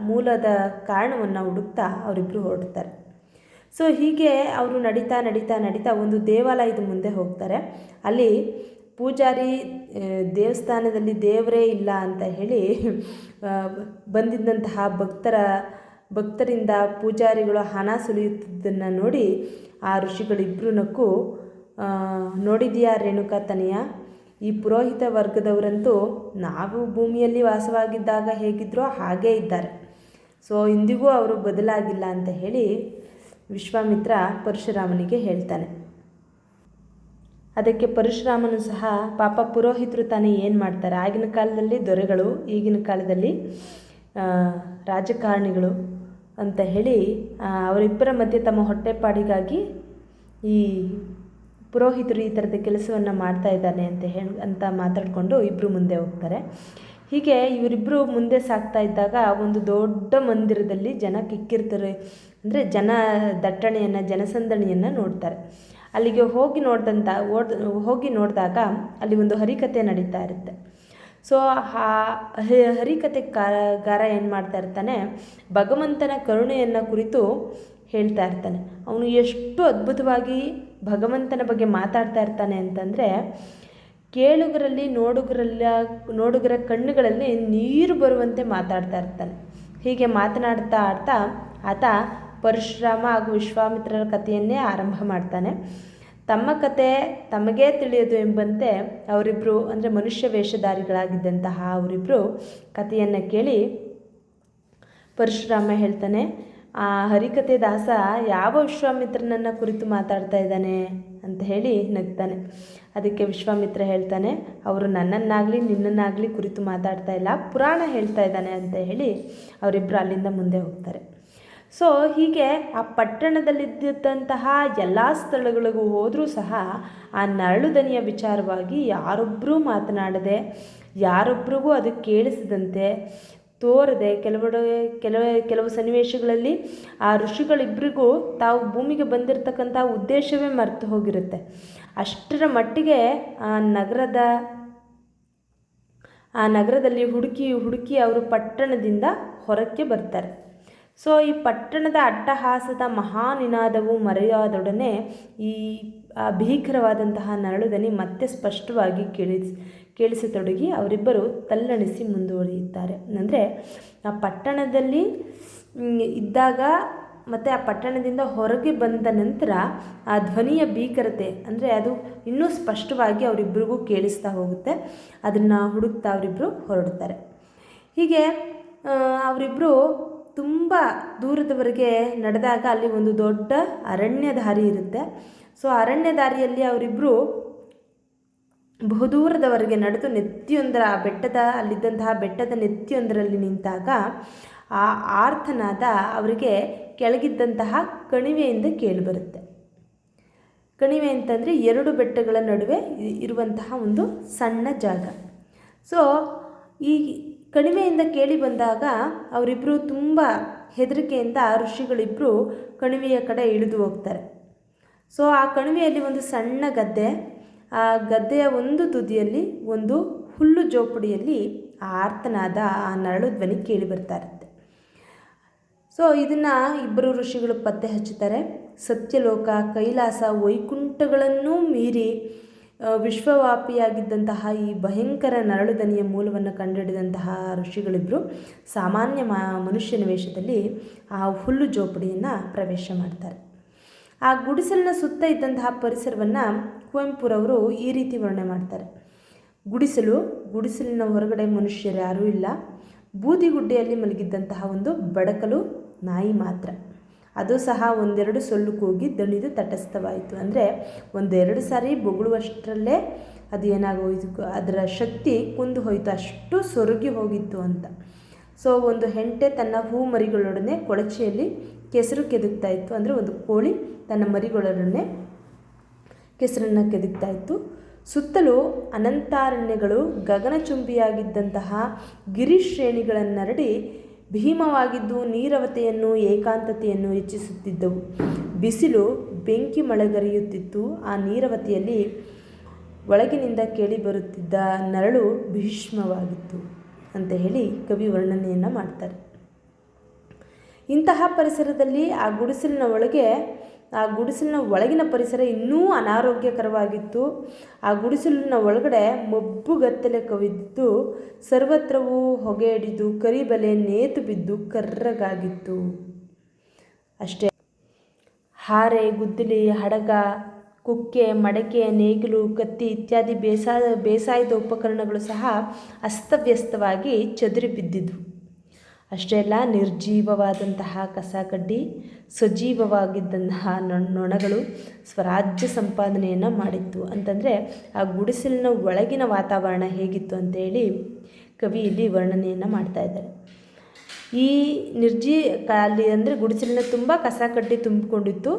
ಮೂಲದ ಕಾರಣವನ್ನು ಹುಡುಕ್ತಾ ಅವರಿಬ್ಬರು ಹೊರಡ್ತಾರೆ. ಸೊ ಹೀಗೆ ಅವರು ನಡೀತಾ ನಡೀತಾ ನಡೀತಾ ಒಂದು ದೇವಾಲಯದ ಮುಂದೆ ಹೋಗ್ತಾರೆ. ಅಲ್ಲಿ ಪೂಜಾರಿ ದೇವಸ್ಥಾನದಲ್ಲಿ ದೇವರೇ ಇಲ್ಲ ಅಂತ ಹೇಳಿ ಬಂದಿದ್ದಂತಹ ಭಕ್ತರಿಂದ ಪೂಜಾರಿಗಳು ಹಣ ಸುಲಿಯುತ್ತಿದ್ದನ್ನು ನೋಡಿ ಆ ಋಷಿಗಳಿಬ್ಬರು ನಕ್ಕು, ನೋಡಿದೆಯಾ ರೇಣುಕಾ ತನಯ, ಈ ಪುರೋಹಿತ ವರ್ಗದವರಂತೂ ನಾವು ಭೂಮಿಯಲ್ಲಿ ವಾಸವಾಗಿದ್ದಾಗ ಹೇಗಿದ್ದರೋ ಹಾಗೇ ಇದ್ದಾರೆ. ಸೊ ಇಂದಿಗೂ ಅವರು ಬದಲಾಗಿಲ್ಲ ಅಂತ ಹೇಳಿ ವಿಶ್ವಾಮಿತ್ರ ಪರಶುರಾಮನಿಗೆ ಹೇಳ್ತಾನೆ. ಅದಕ್ಕೆ ಪರಶುರಾಮನು ಸಹ, ಪಾಪ ಪುರೋಹಿತರು ತಾನೇ ಏನು ಮಾಡ್ತಾರೆ, ಆಗಿನ ಕಾಲದಲ್ಲಿ ದೊರೆಗಳು, ಈಗಿನ ಕಾಲದಲ್ಲಿ ರಾಜಕಾರಣಿಗಳು ಅಂತ ಹೇಳಿ ಅವರಿಬ್ಬರ ಮಧ್ಯೆ ತಮ್ಮ ಹೊಟ್ಟೆಪಾಡಿಗಾಗಿ ಈ ಪುರೋಹಿತರು ಈ ಥರದ ಕೆಲಸವನ್ನು ಮಾಡ್ತಾ ಇದ್ದಾನೆ ಅಂತ ಮಾತಾಡಿಕೊಂಡು ಇಬ್ಬರು ಮುಂದೆ ಹೋಗ್ತಾರೆ. ಹೀಗೆ ಇವರಿಬ್ಬರು ಮುಂದೆ ಸಾಗ್ತಾ ಇದ್ದಾಗ ಒಂದು ದೊಡ್ಡ ಮಂದಿರದಲ್ಲಿ ಜನ ಕಿಕ್ಕಿರ್ತಾರೆ, ಅಂದರೆ ಜನಸಂದಣಿಯನ್ನು ನೋಡ್ತಾರೆ. ಅಲ್ಲಿಗೆ ಹೋಗಿ ನೋಡಿದಾಗ ಅಲ್ಲಿ ಒಂದು ಹರಿಕತೆ ನಡೀತಾ ಇರುತ್ತೆ. ಸೊ ಆ ಹರಿಕತೆಗಾರ ಏನು ಮಾಡ್ತಾ ಇರ್ತಾನೆ, ಭಗವಂತನ ಕರುಣೆಯನ್ನು ಕುರಿತು ಹೇಳ್ತಾ ಇರ್ತಾನೆ. ಅವನು ಎಷ್ಟು ಅದ್ಭುತವಾಗಿ ಭಗವಂತನ ಬಗ್ಗೆ ಮಾತಾಡ್ತಾ ಇರ್ತಾನೆ ಅಂತಂದರೆ, ಕೇಳುಗರಲ್ಲಿ ನೋಡುಗರ ಕಣ್ಣುಗಳಲ್ಲಿ ನೀರು ಬರುವಂತೆ ಮಾತಾಡ್ತಾ ಇರ್ತಾನೆ. ಹೀಗೆ ಮಾತನಾಡ್ತಾ ಆತ ಪರಶುರಾಮ ಹಾಗೂ ವಿಶ್ವಾಮಿತ್ರರ ಕಥೆಯನ್ನೇ ಆರಂಭ ಮಾಡ್ತಾನೆ. ತಮ್ಮ ಕತೆ ತಮಗೇ ತಿಳಿಯೋದು ಎಂಬಂತೆ ಅವರಿಬ್ಬರು, ಅಂದರೆ ಮನುಷ್ಯ ವೇಷಧಾರಿಗಳಾಗಿದ್ದಂತಹ ಅವರಿಬ್ಬರು ಕಥೆಯನ್ನು ಕೇಳಿ ಪರಶುರಾಮ ಹೇಳ್ತಾನೆ, ಆ ಹರಿಕತೆ ದಾಸ ಯಾವ ವಿಶ್ವಾಮಿತ್ರನನ್ನು ಕುರಿತು ಮಾತಾಡ್ತಾ ಇದ್ದಾನೆ ಅಂತ ಹೇಳಿ ನಗ್ತಾನೆ. ಅದಕ್ಕೆ ವಿಶ್ವಾಮಿತ್ರ ಹೇಳ್ತಾನೆ, ಅವರು ನನ್ನನ್ನಾಗಲಿ ನಿನ್ನನ್ನಾಗಲಿ ಕುರಿತು ಮಾತಾಡ್ತಾ ಇಲ್ಲ, ಪುರಾಣ ಹೇಳ್ತಾ ಇದ್ದಾನೆ ಅಂತ ಹೇಳಿ ಅವರಿಬ್ಬರು ಅಲ್ಲಿಂದ ಮುಂದೆ ಹೋಗ್ತಾರೆ. ಸೊ ಹೀಗೆ ಆ ಪಟ್ಟಣದಲ್ಲಿದ್ದಂತಹ ಎಲ್ಲ ಸ್ಥಳಗಳಿಗೂ ಹೋದರೂ ಸಹ ಆ ನರಳು ದನಿಯ ವಿಚಾರವಾಗಿ ಯಾರೊಬ್ಬರೂ ಮಾತನಾಡದೆ, ಯಾರೊಬ್ಬರಿಗೂ ಅದು ಕೇಳಿಸದಂತೆ ತೋರದೆ, ಕೆಲವು ಸನ್ನಿವೇಶಗಳಲ್ಲಿ ಆ ಋಷಿಗಳಿಬ್ಬರಿಗೂ ತಾವು ಭೂಮಿಗೆ ಬಂದಿರತಕ್ಕಂಥ ಉದ್ದೇಶವೇ ಮರೆತು ಹೋಗಿರುತ್ತೆ. ಅಷ್ಟರ ಮಟ್ಟಿಗೆ ಆ ನಗರದಲ್ಲಿ ಹುಡುಕಿ ಅವರು ಪಟ್ಟಣದಿಂದ ಹೊರಕ್ಕೆ ಬರ್ತಾರೆ. ಸೊ ಈ ಪಟ್ಟಣದ ಅಟ್ಟಹಾಸದ ಮಹಾನಿನಾದವು ಮರೆಯಾದೊಡನೆ ಈ ಭೀಕರವಾದಂತಹ ನರಳುದನಿ ಮತ್ತೆ ಸ್ಪಷ್ಟವಾಗಿ ಕೇಳಿಸತೊಡಗಿ ಅವರಿಬ್ಬರು ತಲ್ಲಣಿಸಿ ಮುಂದುವರಿಯುತ್ತಾರೆ. ಅಂದರೆ ಆ ಪಟ್ಟಣದಲ್ಲಿ ಇದ್ದಾಗ ಮತ್ತು ಆ ಪಟ್ಟಣದಿಂದ ಹೊರಗೆ ಬಂದ ನಂತರ ಆ ಧ್ವನಿಯ ಭೀಕರತೆ, ಅಂದರೆ ಅದು ಇನ್ನೂ ಸ್ಪಷ್ಟವಾಗಿ ಅವರಿಬ್ಬರಿಗೂ ಕೇಳಿಸ್ತಾ ಹೋಗುತ್ತೆ. ಅದನ್ನು ಹುಡುಕ್ತಾ ಅವರಿಬ್ಬರು ಹೊರಡ್ತಾರೆ. ಹೀಗೆ ಅವರಿಬ್ಬರು ತುಂಬ ದೂರದವರೆಗೆ ನಡೆದಾಗ ಅಲ್ಲಿ ಒಂದು ದೊಡ್ಡ ಅರಣ್ಯ ದಾರಿ ಇರುತ್ತೆ. ಸೊ ಅರಣ್ಯ ದಾರಿಯಲ್ಲಿ ಅವರಿಬ್ಬರು ಬಹುದೂರದವರೆಗೆ ನಡೆದು ಅಲ್ಲಿದ್ದಂತಹ ಬೆಟ್ಟದ ನೆತ್ತಿಯೊಂದರಲ್ಲಿ ನಿಂತಾಗ ಆ ಆರ್ತನಾದ ಅವರಿಗೆ ಕೆಳಗಿದ್ದಂತಹ ಕಣಿವೆಯಿಂದ ಕೇಳಿಬರುತ್ತೆ. ಕಣಿವೆ ಅಂತಂದರೆ ಎರಡು ಬೆಟ್ಟಗಳ ನಡುವೆ ಇರುವಂತಹ ಒಂದು ಸಣ್ಣ ಜಾಗ. ಸೊ ಈ ಕಣಿವೆಯಿಂದ ಕೇಳಿ ಬಂದಾಗ ಅವರಿಬ್ಬರು ತುಂಬ ಹೆದರಿಕೆಯಿಂದ ಋಷಿಗಳಿಬ್ಬರು ಕಣಿವೆಯ ಕಡೆ ಇಳಿದು ಹೋಗ್ತಾರೆ. ಸೊ ಆ ಕಣಿವೆಯಲ್ಲಿ ಒಂದು ಸಣ್ಣ ಗದ್ದೆ, ಆ ಗದ್ದೆಯ ಒಂದು ತುದಿಯಲ್ಲಿ ಒಂದು ಹುಲ್ಲು ಜೋಪಡಿಯಲ್ಲಿ ಆ ಆರ್ತನಾದ ಆ ನರಳು ಧ್ವನಿ ಕೇಳಿ ಬರ್ತಾ ಇರುತ್ತೆ. ಸೊ ಇದನ್ನು ಇಬ್ಬರು ಋಷಿಗಳು ಪತ್ತೆ ಹಚ್ಚುತ್ತಾರೆ. ಸತ್ಯಲೋಕ, ಕೈಲಾಸ, ವೈಕುಂಠಗಳನ್ನೂ ಮೀರಿ ವಿಶ್ವವ್ಯಾಪಿಯಾಗಿದ್ದಂತಹ ಈ ಭಯಂಕರ ನರಳು ದನಿಯ ಮೂಲವನ್ನು ಕಂಡುಹಿಡಿದಂತಹ ಋಷಿಗಳಿಬ್ಬರು ಸಾಮಾನ್ಯ ಮನುಷ್ಯನ ವೇಷದಲ್ಲಿ ಆ ಹುಲ್ಲು ಜೋಪಡಿಯನ್ನು ಪ್ರವೇಶ ಮಾಡ್ತಾರೆ. ಆ ಗುಡಿಸಲಿನ ಸುತ್ತ ಇದ್ದಂತಹ ಪರಿಸರವನ್ನು ಕುವೆಂಪುರವರು ಈ ರೀತಿ ವರ್ಣನೆ ಮಾಡ್ತಾರೆ. ಗುಡಿಸಲಿನ ಹೊರಗಡೆ ಮನುಷ್ಯರು ಯಾರೂ ಇಲ್ಲ. ಬೂದಿಗುಡ್ಡೆಯಲ್ಲಿ ಮಲಗಿದ್ದಂತಹ ಒಂದು ಬಡಕಲು ನಾಯಿ ಮಾತ್ರ. ಅದು ಸಹ ಒಂದೆರಡು ಸೊಳ್ಳು ಕೂಗಿ ದಣಿದು ತಟಸ್ಥವಾಯಿತು. ಅಂದರೆ ಒಂದೆರಡು ಸಾರಿ ಬೊಗಳುವಷ್ಟರಲ್ಲೇ ಅದು ಏನಾಗೋಯಿತು, ಅದರ ಶಕ್ತಿ ಕುಂದು ಹೋಯಿತು, ಅಷ್ಟು ಸೊರಗಿ ಹೋಗಿತ್ತು ಅಂತ. ಸೊ ಒಂದು ಹೆಂಟೆ ತನ್ನ ಹೂ ಮರಿಗಳೊಡನೆ ಕೊಳಚೆಯಲ್ಲಿ ಕೆಸರು ಕೆದಕ್ತಾ ಇತ್ತು. ಅಂದರೆ ಒಂದು ಕೋಳಿ ತನ್ನ ಮರಿಗಳೊಡನೆ ಕೆಸರನ್ನು ಕೆದಕ್ತಾ ಇತ್ತು. ಸುತ್ತಲೂ ಅನಂತಾರಣ್ಯಗಳು, ಗಗನಚುಂಬಿಯಾಗಿದ್ದಂತಹ ಗಿರಿಶ್ರೇಣಿಗಳನ್ನರಡಿ ಭೀಮವಾಗಿದ್ದು ನೀರವತೆಯನ್ನು ಏಕಾಂತತೆಯನ್ನು ಹೆಚ್ಚಿಸುತ್ತಿದ್ದವು. ಬಿಸಿಲು ಬೆಂಕಿ ಮಳೆಗರೆಯುತ್ತಿತ್ತು. ಆ ನೀರವತೆಯಲ್ಲಿ ಒಳಗಿನಿಂದ ಕೇಳಿಬರುತ್ತಿದ್ದ ನರಳು ಭೀಷ್ಮವಾಗಿತ್ತು ಅಂತ ಹೇಳಿ ಕವಿ ವರ್ಣನೆಯನ್ನು ಮಾಡ್ತಾರೆ. ಇಂತಹ ಪರಿಸರದಲ್ಲಿ ಆ ಗುಡಿಸಲಿನ ಒಳಗಿನ ಪರಿಸರ ಇನ್ನೂ ಅನಾರೋಗ್ಯಕರವಾಗಿತ್ತು. ಆ ಗುಡಿಸಲಿನ ಒಳಗಡೆ ಮಬ್ಬುಗತ್ತಲೆ ಕವಿದಿದ್ದು ಸರ್ವತ್ರವೂ ಹೊಗೆ ಹಿಡಿದು ಕರಿಬಲೆ ನೇತು ಬಿದ್ದು ಕರ್ರಗಾಗಿತ್ತು. ಅಷ್ಟೇ, ಹಾರೆ, ಗುದ್ದಲಿ, ಹಡಗ, ಕುಕ್ಕೆ, ಮಡಕೆ, ನೇಗಿಲು, ಕತ್ತಿ ಇತ್ಯಾದಿ ಬೇಸಾಯದ ಉಪಕರಣಗಳು ಸಹ ಅಸ್ತವ್ಯಸ್ತವಾಗಿ ಚದುರಿ ಬಿದ್ದಿದ್ವು. ಅಷ್ಟೇ ಅಲ್ಲ, ನಿರ್ಜೀವವಾದಂತಹ ಕಸಕಡ್ಡಿ, ಸಜೀವವಾಗಿದ್ದಂತಹ ನೊಣಗಳು ಸ್ವರಾಜ್ಯ ಸಂಪಾದನೆಯನ್ನು ಮಾಡಿತ್ತು. ಅಂತಂದರೆ ಆ ಗುಡಿಸಲಿನ ಒಳಗಿನ ವಾತಾವರಣ ಹೇಗಿತ್ತು ಅಂತೇಳಿ ಕವಿ ಇಲ್ಲಿ ವರ್ಣನೆಯನ್ನು ಮಾಡ್ತಾ ಇದ್ದಾರೆ. ಈ ಅಲ್ಲಿ ಅಂದರೆ ಗುಡಿಸಲಿನ ತುಂಬ ಕಸಕಡ್ಡಿ ತುಂಬಿಕೊಂಡಿತ್ತು.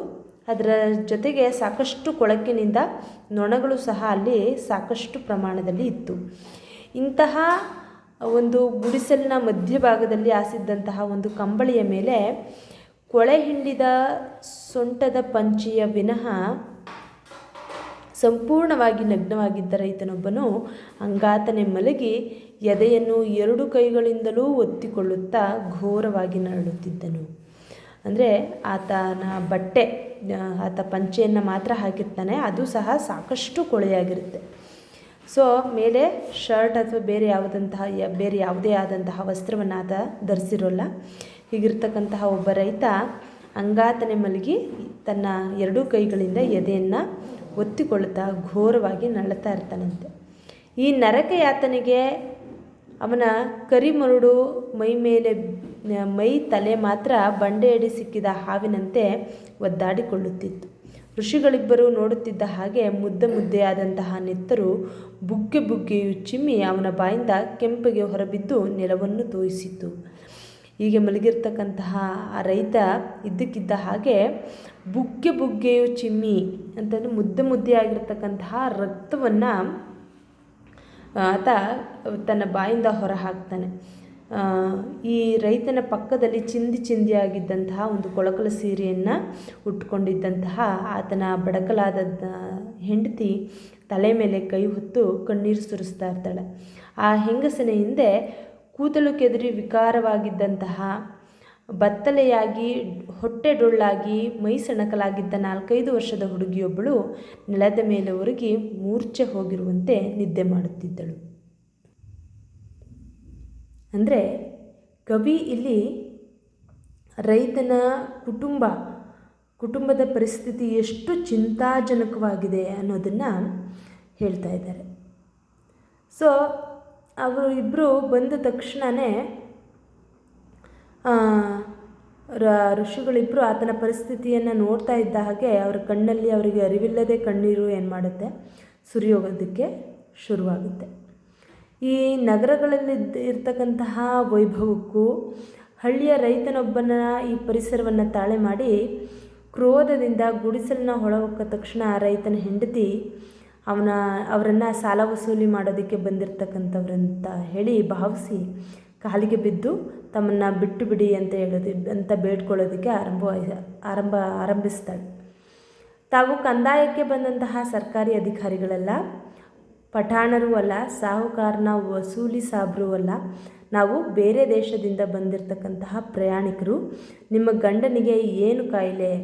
ಅದರ ಜೊತೆಗೆ ಸಾಕಷ್ಟು ಕೊಳಕಿನಿಂದ ನೊಣಗಳು ಸಹ ಅಲ್ಲಿ ಸಾಕಷ್ಟು ಪ್ರಮಾಣದಲ್ಲಿ ಇತ್ತು. ಇಂತಹ ಒಂದು ಗುಡಿಸಲಿನ ಮಧ್ಯಭಾಗದಲ್ಲಿ ಹಾಸಿದ್ದಂತಹ ಒಂದು ಕಂಬಳಿಯ ಮೇಲೆ ಕೊಳೆ ಹಿಂಡಿದ ಸೊಂಟದ ಪಂಚೆಯ ವಿನಃ ಸಂಪೂರ್ಣವಾಗಿ ನಗ್ನವಾಗಿದ್ದ ರೈತನೊಬ್ಬನು ಅಂಗಾತನೆ ಮಲಗಿ ಎದೆಯನ್ನು 2 ಕೈಗಳಿಂದಲೂ ಒತ್ತಿಕೊಳ್ಳುತ್ತಾ ಘೋರವಾಗಿ ನರಳುತ್ತಿದ್ದನು. ಅಂದರೆ ಆತ ಪಂಚೆಯನ್ನು ಮಾತ್ರ ಹಾಕಿರ್ತಾನೆ, ಅದು ಸಹ ಸಾಕಷ್ಟು ಕೊಳೆಯಾಗಿರುತ್ತೆ. ಸೊ ಮೇಲೆ ಶರ್ಟ್ ಅಥವಾ ಬೇರೆ ಯಾವುದೇ ಆದಂತಹ ವಸ್ತ್ರವನ್ನು ಆತ ಧರಿಸಿರೋಲ್ಲ. ಹೀಗಿರ್ತಕ್ಕಂತಹ ಒಬ್ಬ ರೈತ ಅಂಗಾತನೆ ಮಲಗಿ ತನ್ನ 2 ಕೈಗಳಿಂದ ಎದೆಯನ್ನು ಒತ್ತಿಕೊಳ್ಳುತ್ತಾ ಘೋರವಾಗಿ ನರಳುತ್ತಾ ಇರ್ತಾನಂತೆ. ಈ ನರಕ ಯಾತನೆಗೆ ಅವನ ಕರಿಮರುಡು ಮೈ ತಲೆ ಮಾತ್ರ ಬಂಡೆಯಡಿ ಸಿಕ್ಕಿದ ಹಾವಿನಂತೆ ಒದ್ದಾಡಿಕೊಳ್ಳುತ್ತಿತ್ತು. ಋಷಿಗಳಿಬ್ಬರು ನೋಡುತ್ತಿದ್ದ ಹಾಗೆ ಮುದ್ದೆಯಾದಂತಹ ನೆತ್ತರು ಬುಗ್ಗೆಯು ಚಿಮ್ಮಿ ಅವನ ಬಾಯಿಂದ ಕೆಂಪಗೆ ಹೊರಬಿದ್ದು ನೆಲವನ್ನು ತೋಯಿಸಿತು. ಹೀಗೆ ಮಲಗಿರ್ತಕ್ಕಂತಹ ಆ ರೈತ ಇದ್ದಕ್ಕಿದ್ದ ಹಾಗೆ ಬುಗ್ಗೆಯು ಚಿಮ್ಮಿ ಅಂತಂದರೆ ಮುದ್ದೆಯಾಗಿರ್ತಕ್ಕಂತಹ ರಕ್ತವನ್ನು ಆತ ತನ್ನ ಬಾಯಿಂದ ಹೊರ ಹಾಕ್ತಾನೆ. ಈ ರೈತನ ಪಕ್ಕದಲ್ಲಿ ಚಿಂದಿಯಾಗಿದ್ದಂತಹ ಒಂದು ಕೊಳಕಲ ಸೀರೆಯನ್ನು ಉಟ್ಕೊಂಡಿದ್ದಂತಹ ಆತನ ಬಡಕಲಾದ ಹೆಂಡತಿ ತಲೆ ಮೇಲೆ ಕೈ ಹೊತ್ತು ಕಣ್ಣೀರು ಸುರಿಸ್ತಾ ಇರ್ತಾಳೆ. ಆ ಹೆಂಗಸಿನ ಹಿಂದೆ ಕೂದಲು ಕೆದರಿ ವಿಕಾರವಾಗಿದ್ದಂತಹ ಬತ್ತಲೆಯಾಗಿ ಹೊಟ್ಟೆ ಡೊಳ್ಳಾಗಿ ಮೈ ಸಣಕಲಾಗಿದ್ದ 4-5 ವರ್ಷದ ಹುಡುಗಿಯೊಬ್ಬಳು ನೆಲದ ಮೇಲೆ ಒರಗಿ ಮೂರ್ಛೆ ಹೋಗಿರುವಂತೆ ನಿದ್ದೆ ಮಾಡುತ್ತಿದ್ದಳು. ಅಂದರೆ ಕವಿ ಇಲ್ಲಿ ರೈತನ ಕುಟುಂಬದ ಪರಿಸ್ಥಿತಿ ಎಷ್ಟು ಚಿಂತಾಜನಕವಾಗಿದೆ ಅನ್ನೋದನ್ನು ಹೇಳ್ತಾ ಇದ್ದಾರೆ. ಸೊ ಅವರು ಇಬ್ಬರು ಬಂದ ತಕ್ಷಣವೇ ಋಷಿಗಳಿಬ್ಬರು ಆತನ ಪರಿಸ್ಥಿತಿಯನ್ನು ನೋಡ್ತಾ ಇದ್ದ ಹಾಗೆ ಅವರ ಕಣ್ಣಲ್ಲಿ ಅವರಿಗೆ ಅರಿವಿಲ್ಲದೆ ಕಣ್ಣೀರು ಏನು ಮಾಡುತ್ತೆ, ಸುರಿಯೋಗೋದಕ್ಕೆ ಶುರುವಾಗುತ್ತೆ. ಈ ನಗರಗಳಲ್ಲಿ ಇರ್ತಕ್ಕಂತಹ ವೈಭವಕ್ಕೂ ಹಳ್ಳಿಯ ರೈತನೊಬ್ಬನ ಈ ಪರಿಸರವನ್ನು ತಾಳೆ ಮಾಡಿ ಕ್ರೋಧದಿಂದ ಗುಡಿಸಲನ್ನ ಹೊರಹೊಕ್ಕ ತಕ್ಷಣ ರೈತನ ಹೆಂಡತಿ ಅವರನ್ನು ಸಾಲ ವಸೂಲಿ ಮಾಡೋದಕ್ಕೆ ಬಂದಿರತಕ್ಕಂಥವ್ರಂತ ಹೇಳಿ ಭಾವಿಸಿ ಕಾಲಿಗೆ ಬಿದ್ದು ತಮ್ಮನ್ನು ಬಿಟ್ಟು ಬಿಡಿ ಅಂತ ಬೇಡ್ಕೊಳ್ಳೋದಕ್ಕೆ ಆರಂಭಿಸ್ತಾಳೆ. ತಾವು ಕಂದಾಯಕ್ಕೆ ಬಂದಂತಹ ಸರ್ಕಾರಿ ಅಧಿಕಾರಿಗಳಲ್ಲ, ಪಠಾಣರೂ ಅಲ್ಲ, ಸಾಹುಕಾರನ ವಸೂಲಿ ಸಾಬ್ರೂ ಅಲ್ಲ, ನಾವು ಬೇರೆ ದೇಶದಿಂದ ಬಂದಿರತಕ್ಕಂತಹ ಪ್ರಯಾಣಿಕರು. ನಿಮ್ಮ ಗಂಡನಿಗೆ ಏನು ಕಾಯಿಲೆ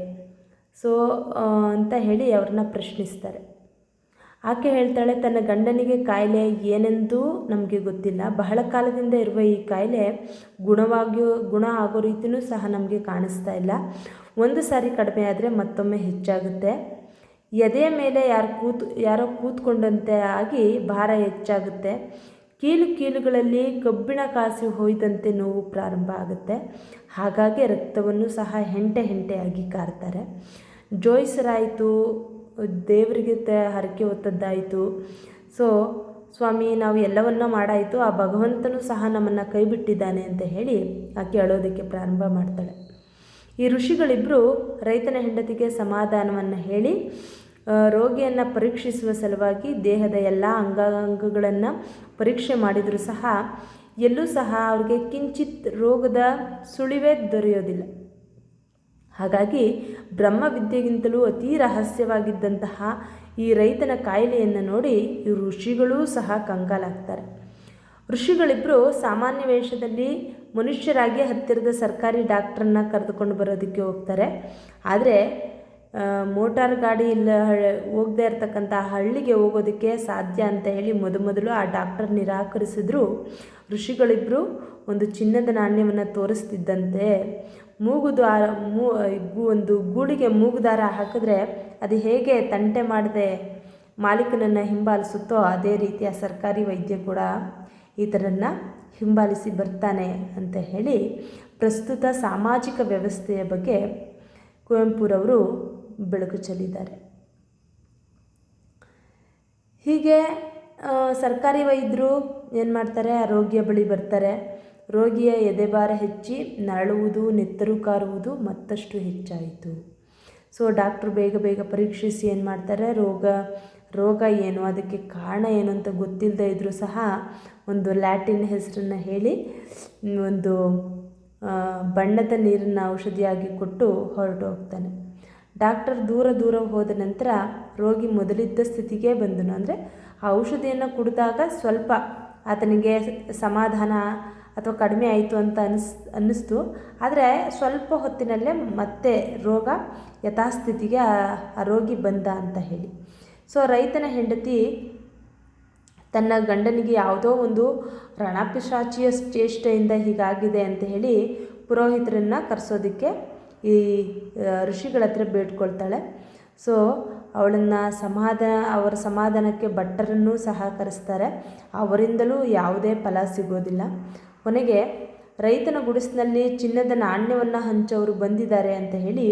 ಅಂತ ಹೇಳಿ ಅವ್ರನ್ನ ಪ್ರಶ್ನಿಸ್ತಾರೆ. ಆಕೆ ಹೇಳ್ತಾಳೆ, ತನ್ನ ಗಂಡನಿಗೆ ಕಾಯಿಲೆ ಏನೆಂದೂ ನಮಗೆ ಗೊತ್ತಿಲ್ಲ. ಬಹಳ ಕಾಲದಿಂದ ಇರುವ ಈ ಕಾಯಿಲೆ ಗುಣ ಆಗೋ ರೀತಿಯೂ ಸಹ ನಮಗೆ ಕಾಣಿಸ್ತಾ ಇಲ್ಲ. ಒಂದು ಸಾರಿ ಕಡಿಮೆ ಆದರೆ ಮತ್ತೊಮ್ಮೆ ಹೆಚ್ಚಾಗುತ್ತೆ. ಎದೆಯ ಮೇಲೆ ಯಾರೋ ಕೂತ್ಕೊಂಡಂತೆ ಆಗಿ ಭಾರ ಹೆಚ್ಚಾಗುತ್ತೆ. ಕೀಲುಗಳಲ್ಲಿ ಕಬ್ಬಿಣ ಕಾಸಿ ಹೋಯ್ದಂತೆ ನೋವು ಪ್ರಾರಂಭ ಆಗುತ್ತೆ. ಹಾಗಾಗಿ ರಕ್ತವನ್ನು ಸಹ ಹೆಂಟೆಯಾಗಿ ಕಾರ್ತಾರೆ. ಜೋಯಿಸರಾಯಿತು, ದೇವರಿಗೆ ಹರಕೆ ಹೊತ್ತದ್ದಾಯಿತು. ಸ್ವಾಮಿ, ನಾವು ಎಲ್ಲವನ್ನ ಮಾಡಾಯಿತು, ಆ ಭಗವಂತನೂ ಸಹ ನಮ್ಮನ್ನು ಕೈ ಬಿಟ್ಟಿದ್ದಾನೆ ಅಂತ ಹೇಳಿ ಆಕೆ ಅಳೋದಕ್ಕೆ ಪ್ರಾರಂಭ ಮಾಡ್ತಾಳೆ. ಈ ಋಷಿಗಳಿಬ್ಬರು ರೈತನ ಹೆಂಡತಿಗೆ ಸಮಾಧಾನವನ್ನು ಹೇಳಿ ರೋಗಿಯನ್ನು ಪರೀಕ್ಷಿಸುವ ಸಲುವಾಗಿ ದೇಹದ ಎಲ್ಲ ಅಂಗಾಂಗಗಳನ್ನು ಪರೀಕ್ಷೆ ಮಾಡಿದರೂ ಸಹ ಎಲ್ಲೂ ಸಹ ಅವ್ರಿಗೆ ಕಿಂಚಿತ್ ರೋಗದ ಸುಳಿವೇ ದೊರೆಯೋದಿಲ್ಲ. ಹಾಗಾಗಿ ಬ್ರಹ್ಮವಿದ್ಯೆಗಿಂತಲೂ ಅತೀ ರಹಸ್ಯವಾಗಿದ್ದಂತಹ ಈ ರೈತನ ಕಾಯಿಲೆಯನ್ನು ನೋಡಿ ಈ ಋಷಿಗಳೂ ಸಹ ಕಂಗಾಲಾಗ್ತಾರೆ. ಋಷಿಗಳಿಬ್ಬರು ಸಾಮಾನ್ಯ ವೇಷದಲ್ಲಿ ಮನುಷ್ಯರಾಗಿ ಹತ್ತಿರದ ಸರ್ಕಾರಿ ಡಾಕ್ಟ್ರನ್ನ ಕರೆದುಕೊಂಡು ಬರೋದಕ್ಕೆ ಹೋಗ್ತಾರೆ. ಆದರೆ ಮೋಟಾರ್ ಗಾಡಿ ಇಲ್ಲ ಹೋಗದೇ ಇರತಕ್ಕಂಥ ಹಳ್ಳಿಗೆ ಹೋಗೋದಕ್ಕೆ ಸಾಧ್ಯ ಅಂತ ಹೇಳಿ ಮೊದಲು ಆ ಡಾಕ್ಟರ್ ನಿರಾಕರಿಸಿದ್ರು. ಋಷಿಗಳಿಬ್ಬರು ಒಂದು ಚಿನ್ನದ ನಾಣ್ಯವನ್ನು ತೋರಿಸ್ತಿದ್ದಂತೆ ಒಂದು ಗೂಳಿಗೆ ಮೂಗುದಾರ ಹಾಕಿದ್ರೆ ಅದು ಹೇಗೆ ತಂಟೆ ಮಾಡದೆ ಮಾಲೀಕನನ್ನು ಹಿಂಬಾಲಿಸುತ್ತೋ ಅದೇ ರೀತಿಯ ಸರ್ಕಾರಿ ವೈದ್ಯ ಕೂಡ ಈತರನ್ನ ಹಿಂಬಾಲಿಸಿ ಬರ್ತಾನೆ ಅಂತ ಹೇಳಿ ಪ್ರಸ್ತುತ ಸಾಮಾಜಿಕ ವ್ಯವಸ್ಥೆಯ ಬಗ್ಗೆ ಕುವೆಂಪುರವರು ಬೆಳಕು ಚೆಲ್ಲಿದ್ದಾರೆ. ಹೀಗೆ ಸರ್ಕಾರಿ ವೈದ್ಯರು ಏನು ಮಾಡ್ತಾರೆ, ಆ ರೋಗಿಯ ಬಳಿ ಬರ್ತಾರೆ. ರೋಗಿಯ ಎದೆಭಾರ ಹೆಚ್ಚಿ ನರಳುವುದು, ನೆತ್ತರು ಕಾರುವುದು ಮತ್ತಷ್ಟು ಹೆಚ್ಚಾಯಿತು. ಸೊ ಡಾಕ್ಟ್ರು ಬೇಗ ಪರೀಕ್ಷಿಸಿ ಏನು ಮಾಡ್ತಾರೆ, ರೋಗ ಏನು, ಅದಕ್ಕೆ ಕಾರಣ ಏನು ಅಂತ ಗೊತ್ತಿಲ್ಲದೆ ಇದ್ದರೂ ಸಹ ಒಂದು ಲ್ಯಾಟಿನ್ ಹೆಸರನ್ನು ಹೇಳಿ ಒಂದು ಬಣ್ಣದ ನೀರನ್ನು ಔಷಧಿಯಾಗಿ ಕೊಟ್ಟು ಹೊರಟು ಹೋಗ್ತಾನೆ. ಡಾಕ್ಟರ್ ದೂರ ಹೋದ ನಂತರ ರೋಗಿ ಮೊದಲಿದ್ದ ಸ್ಥಿತಿಗೆ ಬಂದನು. ಅಂದರೆ ಆ ಔಷಧಿಯನ್ನು ಕುಡಿದಾಗ ಸ್ವಲ್ಪ ಆತನಿಗೆ ಸಮಾಧಾನ ಅಥವಾ ಕಡಿಮೆ ಆಯಿತು ಅಂತ ಅನ್ನಿಸ್ತು. ಆದರೆ ಸ್ವಲ್ಪ ಹೊತ್ತಿನಲ್ಲೇ ಮತ್ತೆ ರೋಗ ಯಥಾಸ್ಥಿತಿಗೆ ಆ ರೋಗಿ ಬಂದ ಅಂತ ಹೇಳಿ. ಸೊ ರೈತನ ಹೆಂಡತಿ ತನ್ನ ಗಂಡನಿಗೆ ಯಾವುದೋ ಒಂದು ರಣಪಿಶಾಚಿಯ ಚೇಷ್ಟೆಯಿಂದ ಹೀಗಾಗಿದೆ ಅಂತ ಹೇಳಿ ಪುರೋಹಿತರನ್ನು ಕರೆಸೋದಕ್ಕೆ ಈ ಋಷಿಗಳ ಹತ್ರ ಬೇಡ್ಕೊಳ್ತಾಳೆ. ಸೊ ಅವಳನ್ನು ಅವರ ಸಮಾಧಾನಕ್ಕೆ ಭಟ್ಟರನ್ನು ಸಹ ಕರೆಸ್ತಾರೆ. ಅವರಿಂದಲೂ ಯಾವುದೇ ಫಲ ಸಿಗೋದಿಲ್ಲ. ಕೊನೆಗೆ ರೈತನ ಗುಡಿಸಿನಲ್ಲಿ ಚಿನ್ನದ ನಾಣ್ಯವನ್ನು ಹಂಚೋರು ಬಂದಿದ್ದಾರೆ ಅಂತ ಹೇಳಿ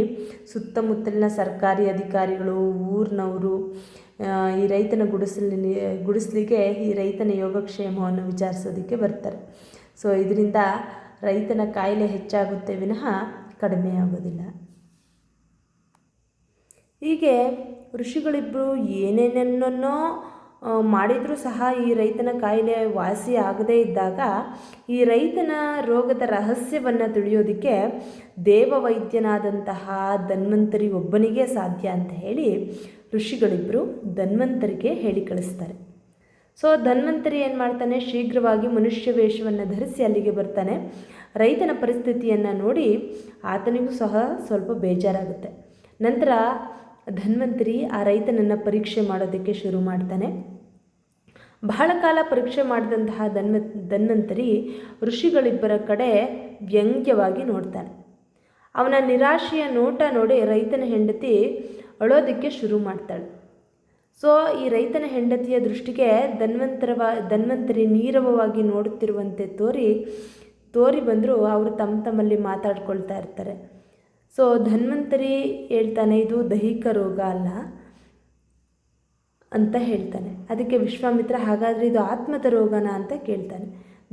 ಸುತ್ತಮುತ್ತಲಿನ ಸರ್ಕಾರಿ ಅಧಿಕಾರಿಗಳು, ಊರಿನವರು ಈ ರೈತನ ಗುಡಿಸಲಿಗೆ ಈ ರೈತನ ಯೋಗಕ್ಷೇಮವನ್ನು ವಿಚಾರಿಸೋದಕ್ಕೆ ಬರ್ತಾರೆ. ಸೊ ಇದರಿಂದ ರೈತನ ಕಾಯಿಲೆ ಹೆಚ್ಚಾಗುತ್ತೆ ವಿನಃ ಕಡಿಮೆ ಆಗೋದಿಲ್ಲ. ಹೀಗೆ ಋಷಿಗಳಿಬ್ಬರು ಏನೇನನ್ನೋ ಮಾಡಿದರೂ ಸಹ ಈ ರೈತನ ಕಾಯಿಲೆ ವಾಸಿ ಆಗದೇ ಇದ್ದಾಗ ಈ ರೈತನ ರೋಗದ ರಹಸ್ಯವನ್ನು ತಿಳಿಯೋದಕ್ಕೆ ದೇವವೈದ್ಯನಾದಂತಹ ಧನ್ವಂತರಿ ಒಬ್ಬನಿಗೆ ಸಾಧ್ಯ ಅಂತ ಹೇಳಿ ಋಷಿಗಳಿಬ್ಬರು ಧನ್ವಂತರಿಗೆ ಹೇಳಿ ಕಳಿಸ್ತಾರೆ. ಸೊ ಧನ್ವಂತರಿ ಏನು ಮಾಡ್ತಾನೆ, ಶೀಘ್ರವಾಗಿ ಮನುಷ್ಯ ವೇಷವನ್ನು ಧರಿಸಿ ಅಲ್ಲಿಗೆ ಬರ್ತಾನೆ. ರೈತನ ಪರಿಸ್ಥಿತಿಯನ್ನು ನೋಡಿ ಆತನಿಗೂ ಸಹ ಸ್ವಲ್ಪ ಬೇಜಾರಾಗುತ್ತೆ. ನಂತರ ಧನ್ವಂತರಿ ಆ ರೈತನನ್ನು ಪರೀಕ್ಷೆ ಮಾಡೋದಕ್ಕೆ ಶುರು ಮಾಡ್ತಾನೆ. ಬಹಳ ಕಾಲ ಪರೀಕ್ಷೆ ಮಾಡಿದಂತಹ ಧನ್ವಂತರಿ ಋಷಿಗಳಿಬ್ಬರ ಕಡೆ ವ್ಯಂಗ್ಯವಾಗಿ ನೋಡ್ತಾನೆ. ಅವನ ನಿರಾಶೆಯ ನೋಟ ನೋಡಿ ರೈತನ ಹೆಂಡತಿ ಅಳೋದಕ್ಕೆ ಶುರು ಮಾಡ್ತಾಳೆ. ಸೊ ಈ ರೈತನ ಹೆಂಡತಿಯ ದೃಷ್ಟಿಗೆ ಧನ್ವಂತರಿ ನೀರವವಾಗಿ ನೋಡುತ್ತಿರುವಂತೆ ತೋರಿ ಬಂದರೂ ಅವರು ತಮ್ಮಲ್ಲಿ ಮಾತಾಡ್ಕೊಳ್ತಾ ಇರ್ತಾರೆ. ಸೊ ಧನ್ವಂತರಿ ಹೇಳ್ತಾನೆ, ಇದು ದೈಹಿಕ ರೋಗ ಅಲ್ಲ ಅಂತ ಹೇಳ್ತಾನೆ. ಅದಕ್ಕೆ ವಿಶ್ವಾಮಿತ್ರ, ಹಾಗಾದರೆ ಇದು ಆತ್ಮದ ರೋಗನ ಅಂತ ಕೇಳ್ತಾನೆ.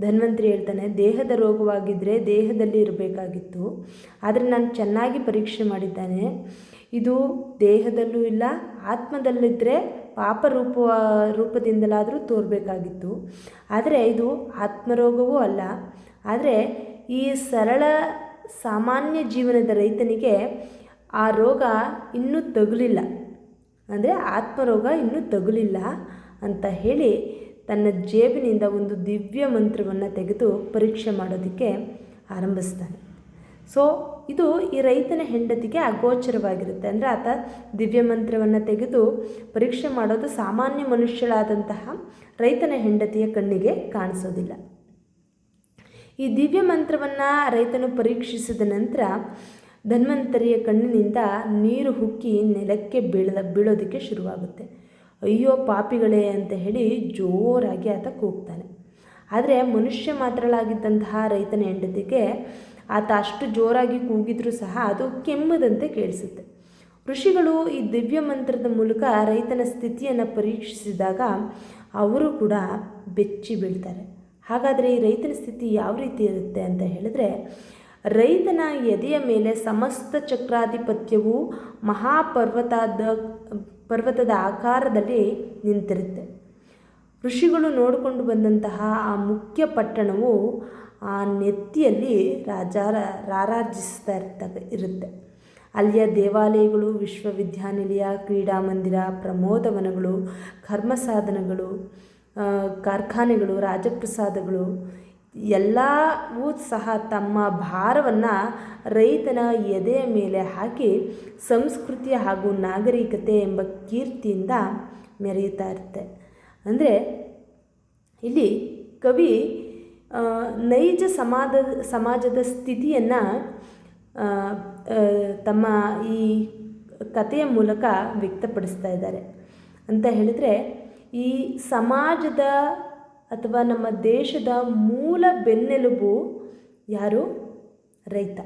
ಧನ್ವಂತರಿ ಹೇಳ್ತಾನೆ, ದೇಹದ ರೋಗವಾಗಿದ್ದರೆ ದೇಹದಲ್ಲಿ ಇರಬೇಕಾಗಿತ್ತು, ಆದರೆ ನಾನು ಚೆನ್ನಾಗಿ ಪರೀಕ್ಷೆ ಮಾಡಿದ್ದಾನೆ. ಇದು ದೇಹದಲ್ಲೂ ಇಲ್ಲ, ಆತ್ಮದಲ್ಲಿದ್ದರೆ ರೂಪದಿಂದಲಾದರೂ ತೋರಬೇಕಾಗಿತ್ತು. ಆದರೆ ಇದು ಆತ್ಮರೋಗವೂ ಅಲ್ಲ. ಆದರೆ ಈ ಸರಳ ಸಾಮಾನ್ಯ ಜೀವನದ ರೈತನಿಗೆ ಆ ರೋಗ ಇನ್ನೂ ತಗುಲಿಲ್ಲ, ಅಂದರೆ ಆತ್ಮರೋಗ ಇನ್ನೂ ತಗುಲಿಲ್ಲ ಅಂತ ಹೇಳಿ ತನ್ನ ಜೇಬಿನಿಂದ ಒಂದು ದಿವ್ಯ ಮಂತ್ರವನ್ನು ತೆಗೆದು ಪರೀಕ್ಷೆ ಮಾಡೋದಕ್ಕೆ ಆರಂಭಿಸ್ತಾನೆ. ಸೊ ಇದು ಈ ರೈತನ ಹೆಂಡತಿಗೆ ಅಗೋಚರವಾಗಿರುತ್ತೆ. ಅಂದರೆ ಆತ ದಿವ್ಯ ಮಂತ್ರವನ್ನು ತೆಗೆದು ಪರೀಕ್ಷೆ ಮಾಡೋದು ಸಾಮಾನ್ಯ ಮನುಷ್ಯಳಾದಂತಹ ರೈತನ ಹೆಂಡತಿಯ ಕಣ್ಣಿಗೆ ಕಾಣಿಸೋದಿಲ್ಲ. ಈ ದಿವ್ಯ ಮಂತ್ರವನ್ನು ರೈತನು ಪರೀಕ್ಷಿಸಿದ ನಂತರ ಧನ್ವಂತರಿಯ ಕಣ್ಣಿನಿಂದ ನೀರು ಹುಕ್ಕಿ ನೆಲಕ್ಕೆ ಬೀಳೋದಕ್ಕೆ ಶುರುವಾಗುತ್ತೆ. ಅಯ್ಯೋ ಪಾಪಿಗಳೇ ಅಂತ ಹೇಳಿ ಜೋರಾಗಿ ಆತ ಕೂಗ್ತಾನೆ. ಆದರೆ ಮನುಷ್ಯ ಮಾತ್ರಳಾಗಿದ್ದಂತಹ ರೈತನ ಹೆಂಡತಿಗೆ ಆತ ಅಷ್ಟು ಜೋರಾಗಿ ಕೂಗಿದ್ರೂ ಸಹ ಅದು ಕೆಮ್ಮದಂತೆ ಕೇಳಿಸುತ್ತೆ. ಋಷಿಗಳು ಈ ದಿವ್ಯ ಮಂತ್ರದ ಮೂಲಕ ರೈತನ ಸ್ಥಿತಿಯನ್ನು ಪರೀಕ್ಷಿಸಿದಾಗ ಅವರು ಕೂಡ ಬೆಚ್ಚಿ ಬೀಳ್ತಾರೆ. ಹಾಗಾದರೆ ಈ ರೈತನ ಸ್ಥಿತಿ ಯಾವ ರೀತಿ ಇರುತ್ತೆ ಅಂತ ಹೇಳಿದ್ರೆ, ರೈತನ ಎದೆಯ ಮೇಲೆ ಸಮಸ್ತ ಚಕ್ರಾಧಿಪತ್ಯವು ಪರ್ವತದ ಆಕಾರದಲ್ಲಿ ನಿಂತಿರುತ್ತೆ. ಋಷಿಗಳು ನೋಡಿಕೊಂಡು ಬಂದಂತಹ ಆ ಮುಖ್ಯ ಪಟ್ಟಣವು ಆ ನೆತ್ತಿಯಲ್ಲಿ ರಾರಾಜಿಸ್ತಾ ಇರುತ್ತೆ. ಅಲ್ಲಿಯ ದೇವಾಲಯಗಳು, ವಿಶ್ವವಿದ್ಯಾನಿಲಯ, ಕ್ರೀಡಾ ಮಂದಿರ, ಪ್ರಮೋದವನಗಳು, ಕರ್ಮಸಾಧನಗಳು, ಕಾರ್ಖಾನೆಗಳು, ರಾಜಪ್ರಸಾದಗಳು ಎಲ್ಲವೂ ಸಹ ತಮ್ಮ ಭಾರವನ್ನು ರೈತನ ಎದೆಯ ಮೇಲೆ ಹಾಕಿ ಸಂಸ್ಕೃತಿ ಹಾಗೂ ನಾಗರಿಕತೆ ಎಂಬ ಕೀರ್ತಿಯಿಂದ ಮೆರೆಯುತ್ತಾ ಇರುತ್ತೆ. ಅಂದರೆ ಇಲ್ಲಿ ಕವಿ ನೈಜ ಸಮಾಜದ ಸ್ಥಿತಿಯನ್ನು ತಮ್ಮ ಈ ಕಥೆಯ ಮೂಲಕ ವ್ಯಕ್ತಪಡಿಸ್ತಾ ಇದ್ದಾರೆ. ಅಂತ ಹೇಳಿದರೆ, ಈ ಸಮಾಜದ ಅಥವಾ ನಮ್ಮ ದೇಶದ ಮೂಲ ಬೆನ್ನೆಲುಬು ಯಾರು? ರೈತ,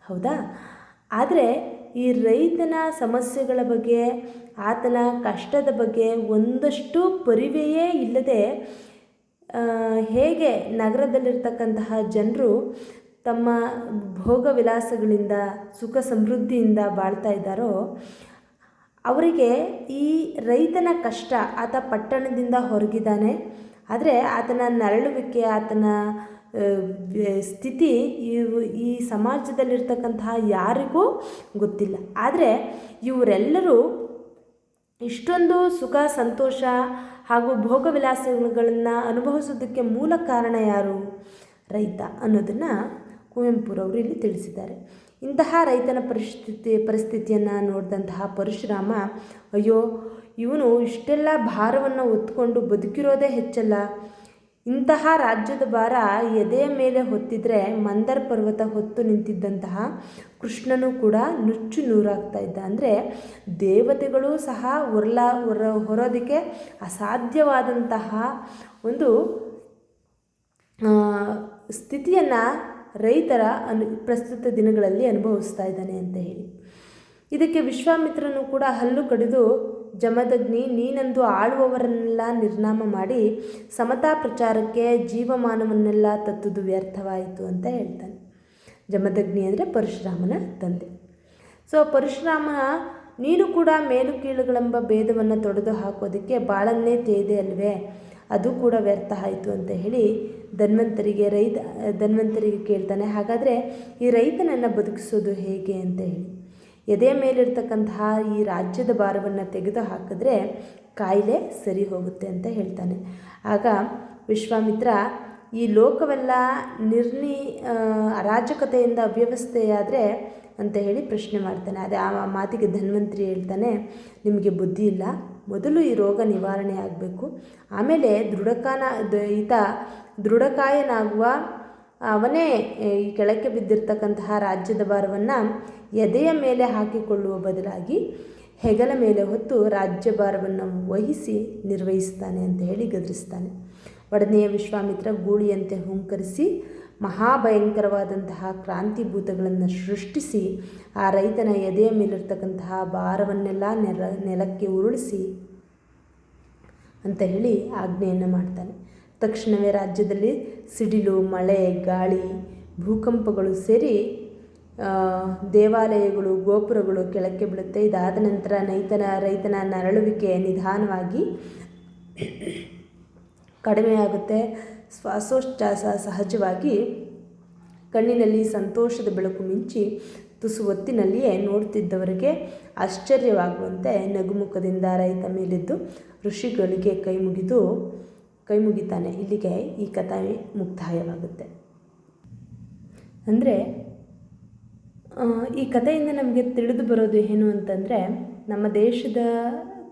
ಹೌದಾ? ಆದರೆ ಈ ರೈತನ ಸಮಸ್ಯೆಗಳ ಬಗ್ಗೆ, ಆತನ ಕಷ್ಟದ ಬಗ್ಗೆ ಒಂದಷ್ಟು ಪರಿವೆಯೇ ಇಲ್ಲದೆ ಹೇಗೆ ನಗರದಲ್ಲಿರ್ತಕ್ಕಂತಹ ಜನರು ತಮ್ಮ ಭೋಗ ವಿಲಾಸಗಳಿಂದ ಸುಖ ಸಮೃದ್ಧಿಯಿಂದ ಬಾಳ್ತಾ ಇದ್ದಾರೋ, ಅವರಿಗೆ ಈ ರೈತನ ಕಷ್ಟ, ಆತ ಪಟ್ಟಣದಿಂದ ಹೊರಗಿದ್ದಾನೆ, ಆದರೆ ಆತನ ನರಳುವಿಕೆ, ಆತನ ಸ್ಥಿತಿ ಈ ಸಮಾಜದಲ್ಲಿರ್ತಕ್ಕಂತಹ ಯಾರಿಗೂ ಗೊತ್ತಿಲ್ಲ. ಆದರೆ ಇವರೆಲ್ಲರೂ ಇಷ್ಟೊಂದು ಸುಖ ಸಂತೋಷ ಹಾಗೂ ಭೋಗ ವಿಲಾಸಗಳನ್ನು ಅನುಭವಿಸೋದಕ್ಕೆ ಮೂಲ ಕಾರಣ ಯಾರು? ರೈತ ಅನ್ನೋದನ್ನು ಕುವೆಂಪುರವರು ಇಲ್ಲಿ ತಿಳಿಸಿದ್ದಾರೆ. ಇಂತಹ ರೈತನ ಪರಿಸ್ಥಿತಿಯನ್ನು ನೋಡಿದಂತಹ ಪರಶುರಾಮ, ಅಯ್ಯೋ, ಇವನು ಇಷ್ಟೆಲ್ಲ ಭಾರವನ್ನು ಹೊತ್ಕೊಂಡು ಬದುಕಿರೋದೇ ಹೆಚ್ಚಲ್ಲ, ಇಂತಹ ರಾಜ್ಯದ ಭಾರ ಎದೆಯ ಮೇಲೆ ಹೊತ್ತಿದ್ರೆ ಮಂದರ ಪರ್ವತ ಹೊತ್ತು ನಿಂತಿದ್ದಂತಹ ಕೃಷ್ಣನೂ ಕೂಡ ನುಚ್ಚು ನೂರಾಗ್ತಾ ಇದ್ದ. ಅಂದರೆ ದೇವತೆಗಳು ಸಹ ಹೊರೋದಕ್ಕೆ ಅಸಾಧ್ಯವಾದಂತಹ ಒಂದು ಸ್ಥಿತಿಯನ್ನು ರೈತರ ಪ್ರಸ್ತುತ ದಿನಗಳಲ್ಲಿ ಅನುಭವಿಸ್ತಾ ಇದ್ದಾನೆ ಅಂತ ಹೇಳಿ. ಇದಕ್ಕೆ ವಿಶ್ವಾಮಿತ್ರನು ಕೂಡ ಹಲ್ಲು ಕಡಿದು, ಜಮದಗ್ನಿ, ನೀನಂದು ಆಳುವವರನ್ನೆಲ್ಲ ನಿರ್ನಾಮ ಮಾಡಿ ಸಮತಾ ಪ್ರಚಾರಕ್ಕೆ ಜೀವಮಾನವನ್ನೆಲ್ಲ ತತ್ತುದು ವ್ಯರ್ಥವಾಯಿತು ಅಂತ ಹೇಳ್ತಾನೆ. ಜಮದಗ್ನಿ ಅಂದರೆ ಪರಶುರಾಮನ ತಂದೆ. ಸೊ ಪರಶುರಾಮನ, ನೀನು ಕೂಡ ಮೇಲು ಕೀಳುಗಳೆಂಬ ಭೇದವನ್ನು ತೊಡೆದು ಹಾಕೋದಕ್ಕೆ ಬಾಳನ್ನೇ ತೇದೆ ಅಲ್ವೇ, ಅದು ಕೂಡ ವ್ಯರ್ಥ ಆಯಿತು ಅಂತ ಹೇಳಿ ಧನ್ವಂತರಿಗೆ ಕೇಳ್ತಾನೆ. ಹಾಗಾದರೆ ಈ ರೈತನನ್ನು ಬದುಕಿಸೋದು ಹೇಗೆ ಅಂತ ಹೇಳಿ. ಎದೆಯ ಮೇಲಿರ್ತಕ್ಕಂತಹ ಈ ರಾಜ್ಯದ ಭಾರವನ್ನು ತೆಗೆದು ಹಾಕಿದ್ರೆ ಕಾಯಿಲೆ ಸರಿ ಹೋಗುತ್ತೆ ಅಂತ ಹೇಳ್ತಾನೆ. ಆಗ ವಿಶ್ವಾಮಿತ್ರ, ಈ ಲೋಕವೆಲ್ಲ ಅರಾಜಕತೆಯಿಂದ ಅವ್ಯವಸ್ಥೆಯಾದರೆ ಅಂತ ಹೇಳಿ ಪ್ರಶ್ನೆ ಮಾಡ್ತಾನೆ. ಅದೇ ಆ ಮಾತಿಗೆ ಧನ್ವಂತರಿ ಹೇಳ್ತಾನೆ, ನಿಮಗೆ ಬುದ್ಧಿ ಇಲ್ಲ, ಮೊದಲು ಈ ರೋಗ ನಿವಾರಣೆ ಆಗಬೇಕು, ಆಮೇಲೆ ದೃಢಕಾಯನಾಗುವ ಅವನೇ ಈ ಕೆಳಕ್ಕೆ ಬಿದ್ದಿರ್ತಕ್ಕಂತಹ ರಾಜ್ಯದ ಭಾರವನ್ನು ಎದೆಯ ಮೇಲೆ ಹಾಕಿಕೊಳ್ಳುವ ಬದಲಾಗಿ ಹೆಗಲ ಮೇಲೆ ಹೊತ್ತು ರಾಜ್ಯಭಾರವನ್ನು ವಹಿಸಿ ನಿರ್ವಹಿಸ್ತಾನೆ ಅಂತ ಹೇಳಿ ಗದರಿಸ್ತಾನೆ. ಒಡನೆಯ ವಿಶ್ವಾಮಿತ್ರ ಗೂಳಿಯಂತೆ ಹುಂಕರಿಸಿ ಮಹಾಭಯಂಕರವಾದಂತಹ ಕ್ರಾಂತಿಭೂತಗಳನ್ನು ಸೃಷ್ಟಿಸಿ ಆ ರೈತನ ಎದೆಯ ಮೇಲಿರ್ತಕ್ಕಂತಹ ಭಾರವನ್ನೆಲ್ಲ ನೆಲಕ್ಕೆ ಉರುಳಿಸಿ ಅಂತ ಹೇಳಿ ಆಜ್ಞೆಯನ್ನು ಮಾಡ್ತಾನೆ. ತಕ್ಷಣವೇ ರಾಜ್ಯದಲ್ಲಿ ಸಿಡಿಲು, ಮಳೆ, ಗಾಳಿ, ಭೂಕಂಪಗಳು ಸೇರಿ ದೇವಾಲಯಗಳು, ಗೋಪುರಗಳು ಕೆಳಕ್ಕೆ ಬೀಳುತ್ತೆ. ಇದಾದ ನಂತರ ರೈತನ ನರಳುವಿಕೆ ನಿಧಾನವಾಗಿ ಕಡಿಮೆಯಾಗುತ್ತೆ. ಶ್ವಾಸೋಚ್ಛ್ವಾಸ ಸಹಜವಾಗಿ ಕಣ್ಣಿನಲ್ಲಿ ಸಂತೋಷದ ಬೆಳಕು ಮಿಂಚಿ ತುಸು ಹೊತ್ತಿನಲ್ಲಿಯೇ ನೋಡುತ್ತಿದ್ದವರಿಗೆ ಆಶ್ಚರ್ಯವಾಗುವಂತೆ ನಗುಮುಖದಿಂದ ರೈತ ಮೇಲೆದ್ದು ಋಷಿಗಳಿಗೆ ಕೈ ಮುಗಿತಾನೆ. ಇಲ್ಲಿಗೆ ಈ ಕಥೆ ಮುಕ್ತಾಯವಾಗುತ್ತೆ. ಅಂದರೆ ಈ ಕಥೆಯಿಂದ ನಮಗೆ ತಿಳಿದು ಬರೋದು ಏನು ಅಂತಂದರೆ, ನಮ್ಮ ದೇಶದ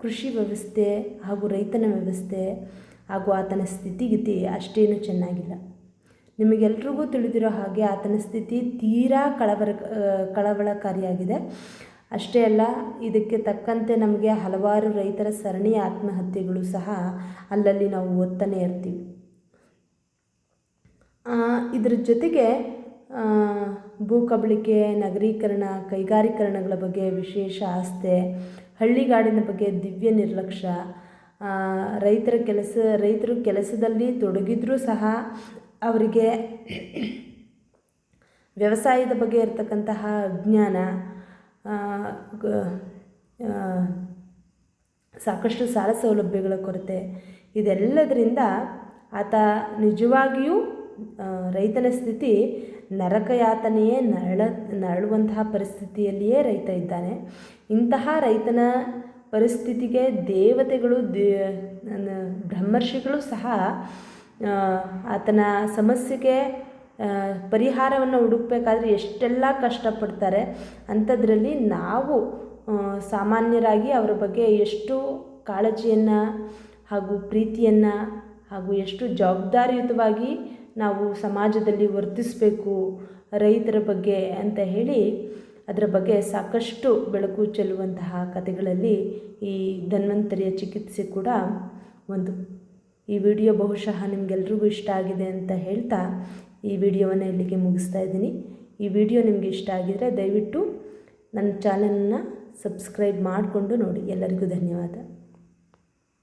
ಕೃಷಿ ವ್ಯವಸ್ಥೆ ಹಾಗೂ ರೈತನ ವ್ಯವಸ್ಥೆ ಹಾಗೂ ಆತನ ಸ್ಥಿತಿಗತಿ ಅಷ್ಟೇನು ಚೆನ್ನಾಗಿಲ್ಲ. ನಿಮಗೆಲ್ರಿಗೂ ತಿಳಿದಿರೋ ಹಾಗೆ ಆತನ ಸ್ಥಿತಿ ತೀರಾ ಕಳವಳಕಾರಿಯಾಗಿದೆ. ಅಷ್ಟೇ ಅಲ್ಲ, ಇದಕ್ಕೆ ತಕ್ಕಂತೆ ನಮಗೆ ಹಲವಾರು ರೈತರ ಸರಣಿ ಆತ್ಮಹತ್ಯೆಗಳು ಸಹ ಅಲ್ಲಲ್ಲಿ ನಾವು ಓದ್ತಾನೆ ಇರ್ತೀವಿ. ಇದರ ಜೊತೆಗೆ ಭೂಕಬಳಿಕೆ, ನಗರೀಕರಣ, ಕೈಗಾರೀಕರಣಗಳ ಬಗ್ಗೆ ವಿಶೇಷ ಆಸ್ಥೆ, ಹಳ್ಳಿಗಾಡಿನ ಬಗ್ಗೆ ದಿವ್ಯ ನಿರ್ಲಕ್ಷ್ಯ, ರೈತರು ಕೆಲಸದಲ್ಲಿ ತೊಡಗಿದ್ರೂ ಸಹ ಅವರಿಗೆ ವ್ಯವಸಾಯದ ಬಗ್ಗೆ ಇರತಕ್ಕಂತಹ ಅಜ್ಞಾನ, ಸಾಕಷ್ಟು ಸಾಲ ಸೌಲಭ್ಯಗಳ ಕೊರತೆ, ಇದೆಲ್ಲದರಿಂದ ಆತ ನಿಜವಾಗಿಯೂ ರೈತನ ಸ್ಥಿತಿ ನರಕಯಾತನೆಯೇ ನರಳುವಂತಹ ಪರಿಸ್ಥಿತಿಯಲ್ಲಿಯೇ ರೈತ ಇದ್ದಾನೆ. ಇಂತಹ ರೈತನ ಪರಿಸ್ಥಿತಿಗೆ ದೇವತೆಗಳು ಬ್ರಹ್ಮರ್ಷಿಗಳು ಸಹ ಆತನ ಸಮಸ್ಯೆಗೆ ಪರಿಹಾರವನ್ನು ಹುಡುಕಬೇಕಾದ್ರೆ ಎಷ್ಟೆಲ್ಲ ಕಷ್ಟಪಡ್ತಾರೆ. ಅಂಥದ್ರಲ್ಲಿ ನಾವು ಸಾಮಾನ್ಯರಾಗಿ ಅವರ ಬಗ್ಗೆ ಎಷ್ಟು ಕಾಳಜಿಯನ್ನು ಹಾಗೂ ಪ್ರೀತಿಯನ್ನು ಹಾಗೂ ಎಷ್ಟು ಜವಾಬ್ದಾರಿಯುತವಾಗಿ ನಾವು ಸಮಾಜದಲ್ಲಿ ವರ್ತಿಸಬೇಕು ರೈತರ ಬಗ್ಗೆ ಅಂತ ಹೇಳಿ ಅದರ ಬಗ್ಗೆ ಸಾಕಷ್ಟು ಬೆಳಕು ಚೆಲ್ಲುವಂತಹ ಕಥೆಗಳಲ್ಲಿ ಈ ಧನ್ವಂತರಿಯ ಚಿಕಿತ್ಸೆ ಕೂಡ ಒಂದು. ಈ ವಿಡಿಯೋ ಬಹುಶಃ ನಿಮಗೆಲ್ರಿಗೂ ಇಷ್ಟ ಆಗಿದೆ ಅಂತ ಹೇಳ್ತಾ ಈ ವಿಡಿಯೋವನ್ನು ಇಲ್ಲಿಗೆ ಮುಗಿಸ್ತಾ ಇದ್ದೀನಿ. ಈ ವಿಡಿಯೋ ನಿಮಗೆ ಇಷ್ಟ ಆಗಿದರೆ ದಯವಿಟ್ಟು ನನ್ನ ಚಾನಲನ್ನು ಸಬ್ಸ್ಕ್ರೈಬ್ ಮಾಡಿಕೊಂಡು ನೋಡಿ. ಎಲ್ಲರಿಗೂ ಧನ್ಯವಾದ.